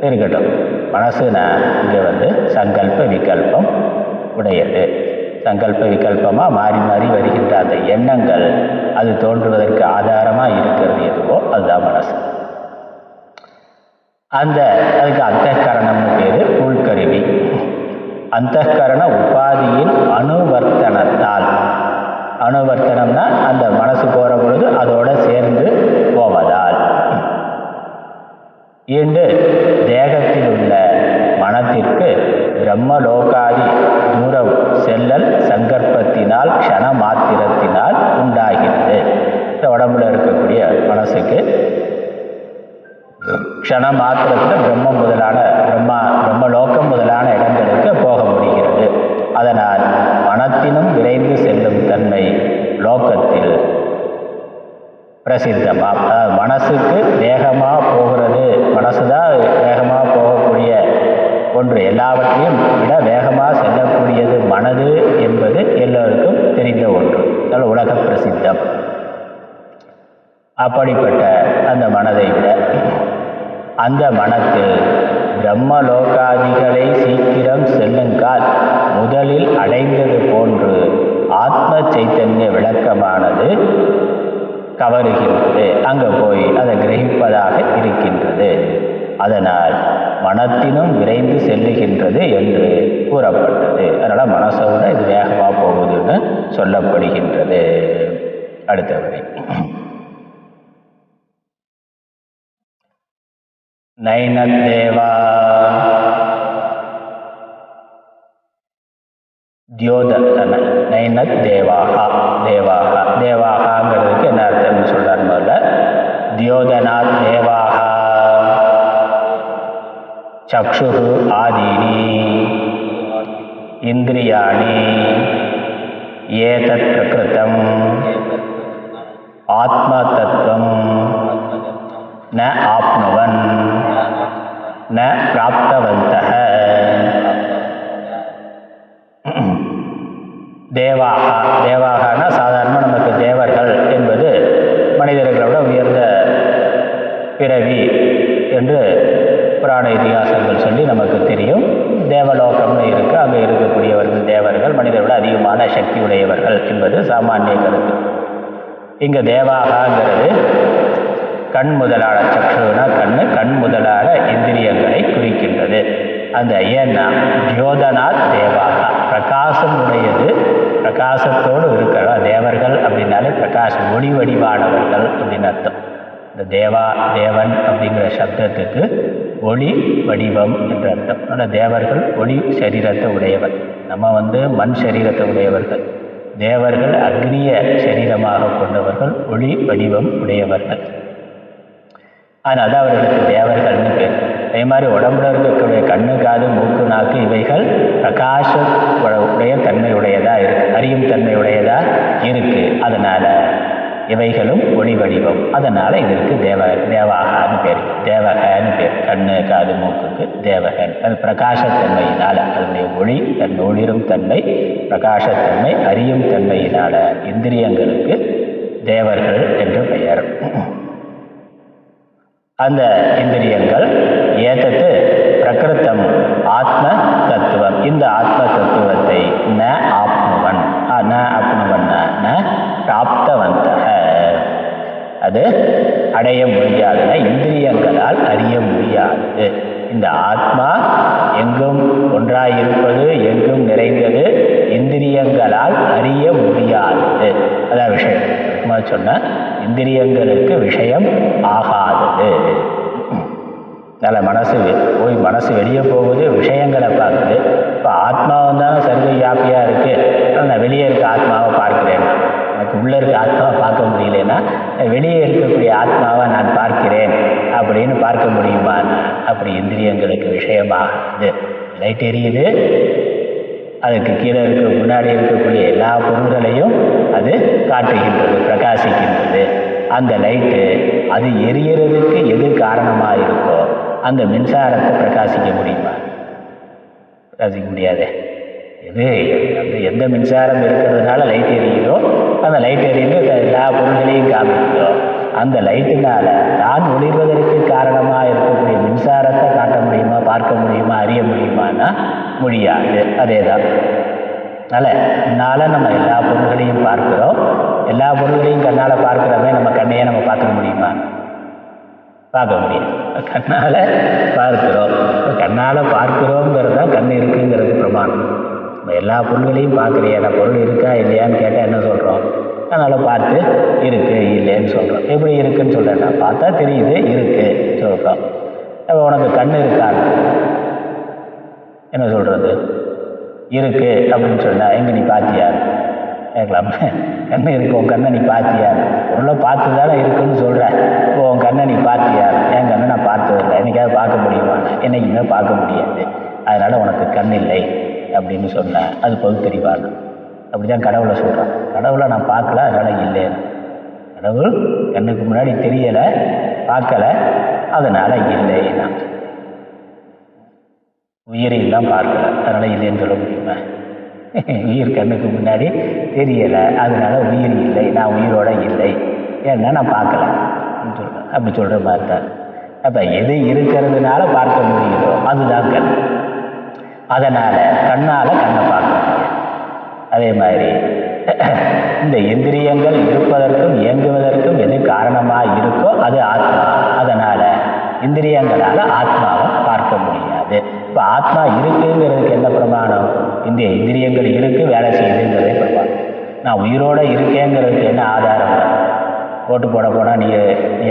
இருக்கட்டும், மனசுனா இங்கே சங்கல்ப விகல்பம் உடையது. சங்கல்ப விகல்பமாக மாறி மாறி வருகின்ற அந்த எண்ணங்கள் அது தோன்றுவதற்கு ஆதாரமாக இருக்கிறது எதுவோ அதுதான் மனசு. அதுக்கு அந்தःகரணம்னு பேர், உள்கருவி. அந்தःகரண உபாதியின் அனுவர்த்தனத்தால், அனுவர்த்தனம்னா அந்த மனசு போகிற பொழுது அதோட சேர்ந்து போவதால், இன்று தேகத்தில் உள்ள மனத்திற்கு பிரம்மலோகாதி தூரம் செல்லல் சங்கற்பத்தினால் க்ஷண மாத்திரத்தினால் உண்டாகிறது. இந்த உடம்புல இருக்கக்கூடிய மனசுக்கு க்ஷண மாத்திரத்தில் பிரம்மலோகம் முதலான இடங்களுக்கு போக முடிகிறது. அதனால் மனத்தினும் விரைந்து செல்லும் தன்மை லோகத்தில் பிரசித்தமாக, அதாவது மனசுக்கு வேகமாக போகிறது, மனசு தான் வேகமாக போகக்கூடிய ஒன்று, எல்லாவற்றையும் விட வேகமாக செல்லக்கூடியது மனது என்பது எல்லோருக்கும் தெரிந்த ஒன்று, அதனால் உலக பிரசித்தம். அப்படிப்பட்ட அந்த மனதை விட அந்த மனத்தில் பிரம்மலோகாதிகளை சீக்கிரம் செல்லுங்கால் முதலில் அடைந்தது போன்று ஆத்ம சைத்தன்ய விளக்கமானது கவருகின்றது, அங்கே போய் அதை கிரகிப்பதாக இருக்கின்றது. அதனால் மனத்தினும் விரைந்து செல்லுகின்றது என்று கூறப்பட்டது. அதனால் மனசோட இது வேகமாக போகுதுன்னு சொல்லப்படுகின்றது. அடுத்த வரை நைனத்தேவா தியோதன நைனத் தேவாகா, தேவாகாங்கிறதுக்கு என்ன அர்த்தம்னு சொல்றாரு. முதல்ல தியோதனாத் தேவாகா சக்ஷு ஆதீனி இந்திரியாணி ஏதத் பிரகிருதம் ஆத்ம தத்துவம் ந ஆப்னுவன் ந பிராப்தவந்தஹ. தேவாகனா சாதாரணமாக நமக்கு தேவர்கள் என்பது மனிதர்களோட உயர்ந்த பிறவி என்று புராண இதிகாசங்கள் சொல்லி நமக்கு தெரியும். தேவலோகம்னு இருக்குது, அங்கே இருக்கக்கூடியவர்கள் தேவர்கள், மனிதர்களோட அதிகமான சக்தி உடையவர்கள் என்பது சாமானிய கருத்து. இங்கே தேவாகாங்கிறது கண் முதலான, சக்ஷுனா கண் முதலான இந்திரியங்களை குறிக்கின்றது. அந்த ஏன்னா தியோதனாத் தேவாகா பிரகாசம் உடையது, பிரகாசத்தோடு இருக்கிற தேவர்கள் அப்படின்னாலே பிரகாசம், ஒளி வடிவானவர்கள் அப்படின்னு அர்த்தம். இந்த தேவன் அப்படிங்கிற சப்தத்துக்கு ஒளி வடிவம் என்ற அர்த்தம். ஆனால் தேவர்கள் ஒளி சரீரத்தை உடையவர், நம்ம மண் சரீரத்தை உடையவர்கள். தேவர்கள் அக்னிய சரீரமாக கொண்டவர்கள், ஒளி வடிவம் உடையவர்கள். அதனால தான் அவர்களுக்கு தேவர்கள்னு பேர். அதே மாதிரி உடம்புல இருக்கக்கூடிய கண்ணு, காது, மூக்கு, நாக்கு இவைகள் பிரகாச உடைய தன்மை உடையதாக இருக்குது, அறியும் தன்மை உடையதாக இருக்குது. அதனால் இவைகளும் ஒளி வடிவம். அதனால் இதற்கு தேவாகான்னு பேர், தேவகன்னு பேர். கண்ணு, காது, மூக்குக்கு தேவகன். அது பிரகாசத்தன்மையினால், அதனுடைய ஒளிரும் தன்மை, பிரகாசத்தன்மை, அறியும் தன்மையினால் இந்திரியங்களுக்கு தேவர்கள் என்று பெயர். அந்த இந்திரியங்கள் ஏதத்து பிரகிருத்தம் ஆத்ம தத்துவம், இந்த ஆத்ம தத்துவத்தை ந ஆப்னுவன், ந ஆப்னுவன்னா ந பிராப்தவந்தக, அது அடைய முடியாதுன்னா இந்திரியங்களால் அறிய முடியாது. இந்த ஆத்மா எங்கும் ஒன்றாயிருப்பது, எங்கும் நிறைந்தது, இந்திரியங்களால் அறிய முடியாதது. அதான் விஷயம். சொன்னால் இந்திரியங்களுக்கு விஷயம் ஆகாதது. அதனால் மனசு வெளியே போகுது, விஷயங்களை பார்க்குது. இப்போ ஆத்மாவும் தானே சர்வ வியாபியாக இருக்குது, நான் வெளியே இருக்க ஆத்மாவை பார்க்கிறேன். எனக்கு உள்ளே இருக்க ஆத்மாவை பார்க்க முடியலன்னா வெளியே இருக்கக்கூடிய ஆத்மாவை நான் பார்க்கிறேன் அப்படின்னு பார்க்க முடியுமா? அப்படி இந்திரியங்களுக்கு விஷயமாகுது. லைட் எரியுது, அதுக்கு கீழே முன்னாடி இருக்கக்கூடிய எல்லா பொருள்களையும் அது காட்டுகின்றது, பிரகாசிக்கின்றது. அந்த லைட்டு அது எரியறதுக்கு எது காரணமாக இருக்கோ அந்த மின்சாரத்தை பிரகாசிக்க முடியுமா? பிரகாசிக்க முடியாதே. எந்த மின்சாரம் இருக்கிறதுனால லைட் எரியுதோ அந்த லைட் எரியுது எல்லா பொருள்களையும் காமிக்குதோ, அந்த லைட்டினால தான் ஒளிர்வதற்கு காரணமாக இருக்கக்கூடிய மின்சாரத்தை காட்ட முடியுமா, பார்க்க முடியுமா, அறிய முடியுமான்னா முடியாது. அதே தான் அதனால் கண்ணால் நம்ம எல்லா பொருள்களையும் பார்க்கிறோம். எல்லா பொருள்களையும் கண்ணால் பார்க்கிறோமே, நம்ம கண்ணையே நம்ம பார்த்துக்க முடியுமா? பார்க்க முடியும். கண்ணால் பார்க்கிறோம். கண்ணால் பார்க்கிறோங்கிறது தான் கண் இருக்குங்கிறது பிரமாணம். நம்ம எல்லா பொருள்களையும் பார்க்குறியா, பொருள் இருக்கா இல்லையான்னு கேட்டால் என்ன சொல்கிறோம்? அதனால் பார்த்து இருக்குது இல்லைன்னு சொல்கிறோம். எப்படி இருக்குன்னு சொல்கிறேன்னா, பார்த்தா தெரியுது இருக்குது சொல்கிறோம். அப்போ உனக்கு கண் இருக்கான்னு என்ன சொல்கிறது? இருக்குது அப்படின்னு சொன்னால் எங்கே நீ பார்த்தியா கேட்கலாமா? கண் இருக்கு, உன் கண்ணை நீ பார்த்தியா? பொருளை பார்த்து தானே இருக்குன்னு சொல்கிறேன். இப்போ உன் கண்ணை நீ பார்த்தியா? என் கண்ணை நான் பார்த்ததில்லை. என்னைக்காவது பார்க்க முடியுமா? என்றைக்குமே பார்க்க முடியாது. அதனால் உனக்கு கண் இல்லை அப்படின்னு சொன்னேன். அது பகுத்தறிவான. அப்படி தான் கடவுளை சொல்கிறான். கடவுளை நான் பார்க்கல, அதனால் இல்லைன்னு. கடவுள் கண்ணுக்கு முன்னாடி தெரியலை, பார்க்கலை, அதனால் இல்லைன்னா. உயிரையும் தான் பார்க்கல, அதனால் இல்லைன்னு சொல்ல முடியுமா? உயிர் கண்ணுக்கு முன்னாடி தெரியலை, அதனால உயிர் இல்லை, நான் உயிரோட இல்லை, ஏன்னா நான் பார்க்கல சொல்கிறேன். அப்படி சொல்கிற மாதிரி தான். அப்போ எது இருக்கிறதுனால பார்க்க முடியுதோ அதுதான் கண். அதனால் கண்ணால் கண்ணை பார்க்க முடியாது. அதே மாதிரி இந்த இந்திரியங்கள் இருப்பதற்கும் இயங்குவதற்கும் எது காரணமாக இருக்கோ அது ஆத்மா. அதனால் இந்திரியங்களால் ஆத்மாவை பார்க்க முடியாது. இப்போ ஆத்மா இருக்குங்கிறதுக்கு என்ன பிரமாணம்? இந்த இந்திரியங்கள் இருக்குது, வேலை செய்யுதுங்கிறதே பிரமாணம். நான் உயிரோடு இருக்கேங்கிறதுக்கு என்ன ஆதாரம்? ஓட்டு போட போனால் நீ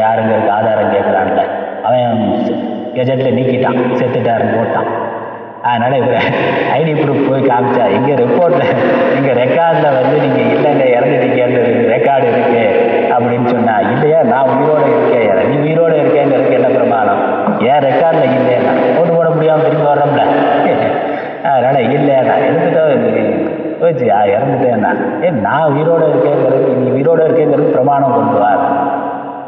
யாருங்கிறதுக்கு ஆதாரம் கேட்குறான்ல, அவன் கெஜெட்டில் நீக்கிட்டான், செத்துட்டாருன்னு போட்டான். அதனால் இவர் ஐடி ப்ரூஃப் போய் காமிச்சா, எங்கே ரிப்போர்ட்டில் எங்கள் ரெக்கார்டில் வந்து நீங்கள் இல்லைங்க இறந்துட்டீங்கன்னு ரெக்கார்டு இருக்குது அப்படின்னு சொன்னால், இல்லையா நான் உயிரோடு இருக்கேன், நீ உயிரோடு இருக்கேங்கிறதுக்கு என்ன பிரமாணம்? ஏன் ரெக்கார்டில் இல்லைன்னா ஓட்டு போட முடியாமல் திரும்பி வர்றோம்ல, அதனால் இல்லைண்ணா எடுத்துகிட்டோ போச்சு இறந்துட்டேன்னா, நான் உயிரோடு இருக்கேங்கிறதுக்கு நீ உயிரோடு இருக்கேங்கிறது பிரமாணம் கொண்டு வா.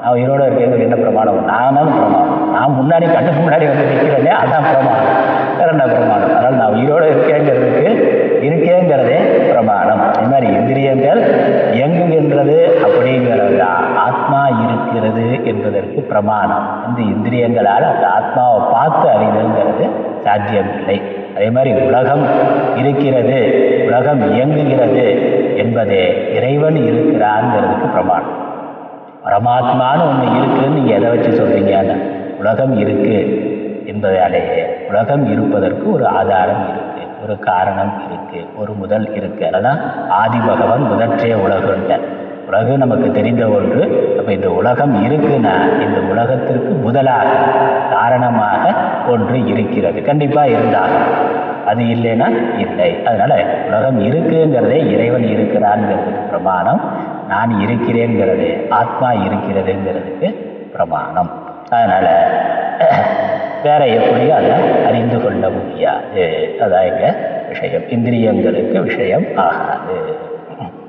நான் உயிரோடு இருக்கேங்கிறது என்ன பிரமாணம்? நான் தான் பிரமாணம். நான் முன்னாடி கண்ணுக்கு முன்னாடி வந்து நிற்கிறேனே, அதான் பிரமாணம். வேற என்ன பிரமாணம்? அதனால் நான் உயிரோடு இருக்கேங்கிறதுக்கு இருக்கேங்கிறதே பிரமாணம். இது மாதிரி இந்திரியங்கள் இயங்குகின்றது அப்படிங்கிறது தான் ஆத்மா இருக்கிறது என்பதற்கு பிரமாணம். இந்த இந்திரியங்களால் அந்த ஆத்மாவை பார்த்து அறிதல்ங்கிறது சாத்தியமில்லை. அதே மாதிரி உலகம் இருக்கிறது, உலகம் இயங்குகிறது என்பதே இறைவன் இருக்கிறாங்கிறதுக்கு பிரமாணம். பரமாத்மான்னு ஒன்று இருக்குதுன்னு நீங்கள் எதை வச்சு சொல்கிறீங்கன்னா, உலகம் இருக்குது என்பதாலேயே உலகம் இருப்பதற்கு ஒரு ஆதாரம் இருக்குது, ஒரு காரணம் இருக்குது, ஒரு முதல் இருக்குது. அதுதான் ஆதி பகவான் முதற்றே உலகுன்ற. உலகம் நமக்கு தெரிந்த ஒன்று. அப்போ இந்த உலகம் இருக்குன்னா இந்த உலகத்திற்கு முதலாக காரணமாக ஒன்று இருக்கிறது, கண்டிப்பாக இருந்தாங்க. அது இல்லைன்னா இல்லை. அதனால் உலகம் இருக்குங்கிறதே இறைவன் இருக்கிறான்ங்கிறதுக்கு பிரமாணம். நான் இருக்கிறேங்கிறது ஆத்மா இருக்கிறதுங்கிறதுக்கு பிரமாணம். அதனால் வேற எப்படியும் அதை அறிந்து கொள்ள முடியாது. அதான் எங்கள் விஷயம். இந்திரியங்களுக்கு விஷயம் ஆகாது.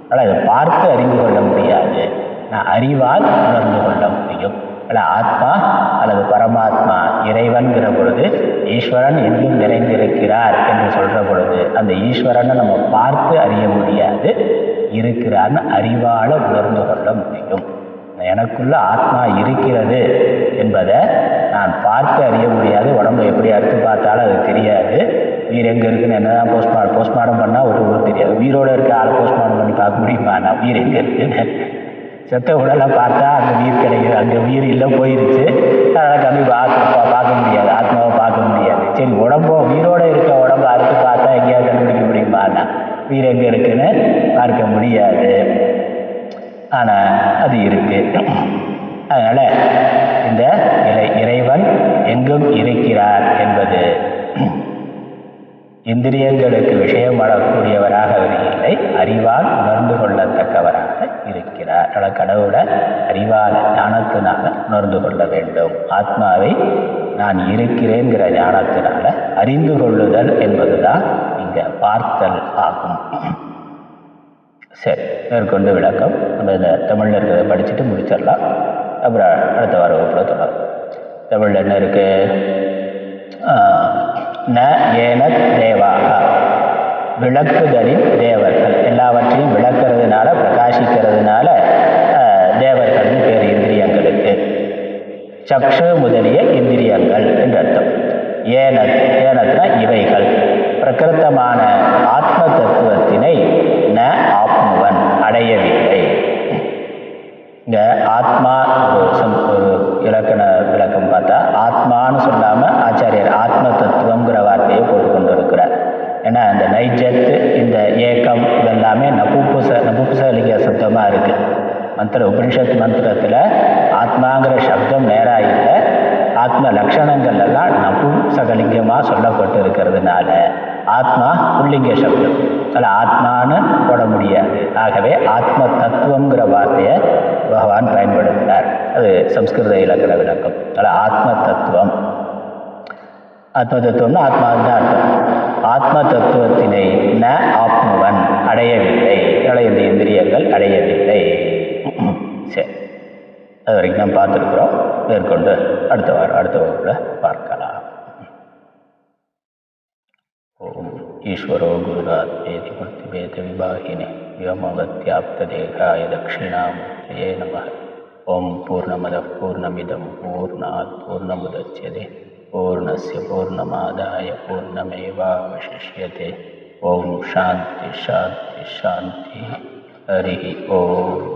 அதனால் அதை பார்த்து அறிந்து கொள்ள முடியாது. நான் அறிவால் உணர்ந்து கொள்ள முடியும். அல்ல ஆத்மா அல்லது பரமாத்மா இறைவன்கிற பொழுது ஈஸ்வரன் எங்கும் நிறைந்திருக்கிறார் என்று சொல்கிற பொழுது அந்த ஈஸ்வரனை நம்ம பார்த்து அறிய முடியாது, இருக்கிறான்னு அறிவால் உணர்ந்து கொள்ள முடியும். எனக்குள்ள ஆத்மா இருக்கிறது என்பதை நான் பார்த்து அறிய முடியாது. உடம்பை எப்படி அறுத்து பார்த்தாலும் அது தெரியாது. உயிர் எங்கே இருக்குன்னு என்னதான் போஸ்ட்மார்ட்டம் பண்ணால் ஒரு ஊர் தெரியாது. உயிரோடு இருக்க ஆளை போஸ்ட்மார்ட்டம் பண்ணி பார்க்க முடியுமா? நான் உயிர் எங்கே இருக்குன்னு செத்த உடலாம் பார்த்தா அங்கே உயிர் கிடைக்குது, அங்கே உயிர் இல்லை போயிருச்சு, அதனால் கம்மி பார்க்க முடியாது, ஆத்மாவை பார்க்க முடியாது. சரி, உயிரோடு இருக்க உடம்பை அறுத்து பார்த்தா எங்கேயாவது கண்டுபிடிக்க முடியுமாண்ணா? உயிர் எங்கே இருக்குன்னு பார்க்க முடியாது. ஆனால் அது இருக்கு. அதனால் இந்த இறைவன் எங்கும் இருக்கிறார் என்பது இந்திரியங்களுக்கு விஷயம் வரக்கூடியவராக இல்லை, அறிவால் உணர்ந்து கொள்ளத்தக்கவராக இருக்கிறார். அதனால் கடவுளை அறிவால் ஞானத்தினால உணர்ந்து கொள்ள வேண்டும். ஆத்மாவை நான் இருக்கிறேங்கிற ஞானத்தினால அறிந்து கொள்ளுதல் என்பதுதான் இங்கே பார்த்தல் ஆகும். சரி, மேற்கொண்டு விளக்கம் நம்ம இந்த தமிழில் இருக்கிறத படிச்சுட்டு முடிச்சிடலாம். அப்புறம் அடுத்த வார வகுப்பில் தொடரும். தமிழில் என்ன இருக்கு? ந ஏன தேவாக, விளக்குதலின் தேவர்கள். எல்லாவற்றையும் விளக்குறதுனால பிரகாசிக்கிறதுனால தேவர்கள்னு பேர் இந்திரியங்களுக்கு. சக்ஷு முதலிய இந்திரியங்கள் என்று அர்த்தம். ஏனத்னா இவைகள் பிரகிருத்தமான ஆத்ம தத்துவத்தின் தத்துவத்தினை ந ஆப்னுவன் அடையவில்லை. இங்க ஆத்மா ஒரு இலக்கண விளக்கம் பார்த்தா, ஆத்மான்னு சொல்லாம ஆச்சாரியர் ஆத்ம தத்துவங்கிற வார்த்தையை போட்டுக்கொண்டு இருக்கிறார். ஏன்னா இந்த நைஜத்து, இந்த ஏக்கம் இதெல்லாமே நபும்சலிங்க சப்தமாக இருக்கு. உபனிஷத் மந்திரத்தில் ஆத்மாங்கிற சப்தம் நேராக இல்லை, ஆத்ம லட்சணங்கள் எல்லாம் நபும்சகலிங்கமாக சொல்லப்பட்டு இருக்கிறதுனால ஆத்மா புல்லிங்க சப்தம், அதில் ஆத்மான்னு போட முடியாது. ஆகவே ஆத்ம தத்துவங்கிற வார்த்தையை பகவான் பயன்படுத்தினார். அது சம்ஸ்கிருத இலக்கண விளக்கம். அதில் ஆத்ம தத்துவம்னா ஆத்மாவுக்கு தான் அர்த்தம். ஆத்ம தத்துவத்தினை ந ஆப்னுவன் அடையவில்லை, இந்த இந்திரியங்கள் அடையவில்லை. சரி, அது வரைக்கும் நம்ம பார்த்துருக்குறோம். மேற்கொண்டு அடுத்த வகுப்பில் பார்க்கலாம். ஓம் ஈஸ்வரோ குருராத்மேதி மூர்த்திபேத விபாகினே வியோமவத்யாப்ததேகாய தட்சிணாமூர்த்தயே நமः. ஓம் பூர்ணமதः பூர்ணமிதம் பூர்ணாத் பூர்ணமுதச்யதே பூர்ணஸ்ய பூர்ணமாதாய பூர்ணமேவாவசிஷ்யதே. ஓம் சாந்தி சாந்தி சாந்தி. ஹரி ஓம்.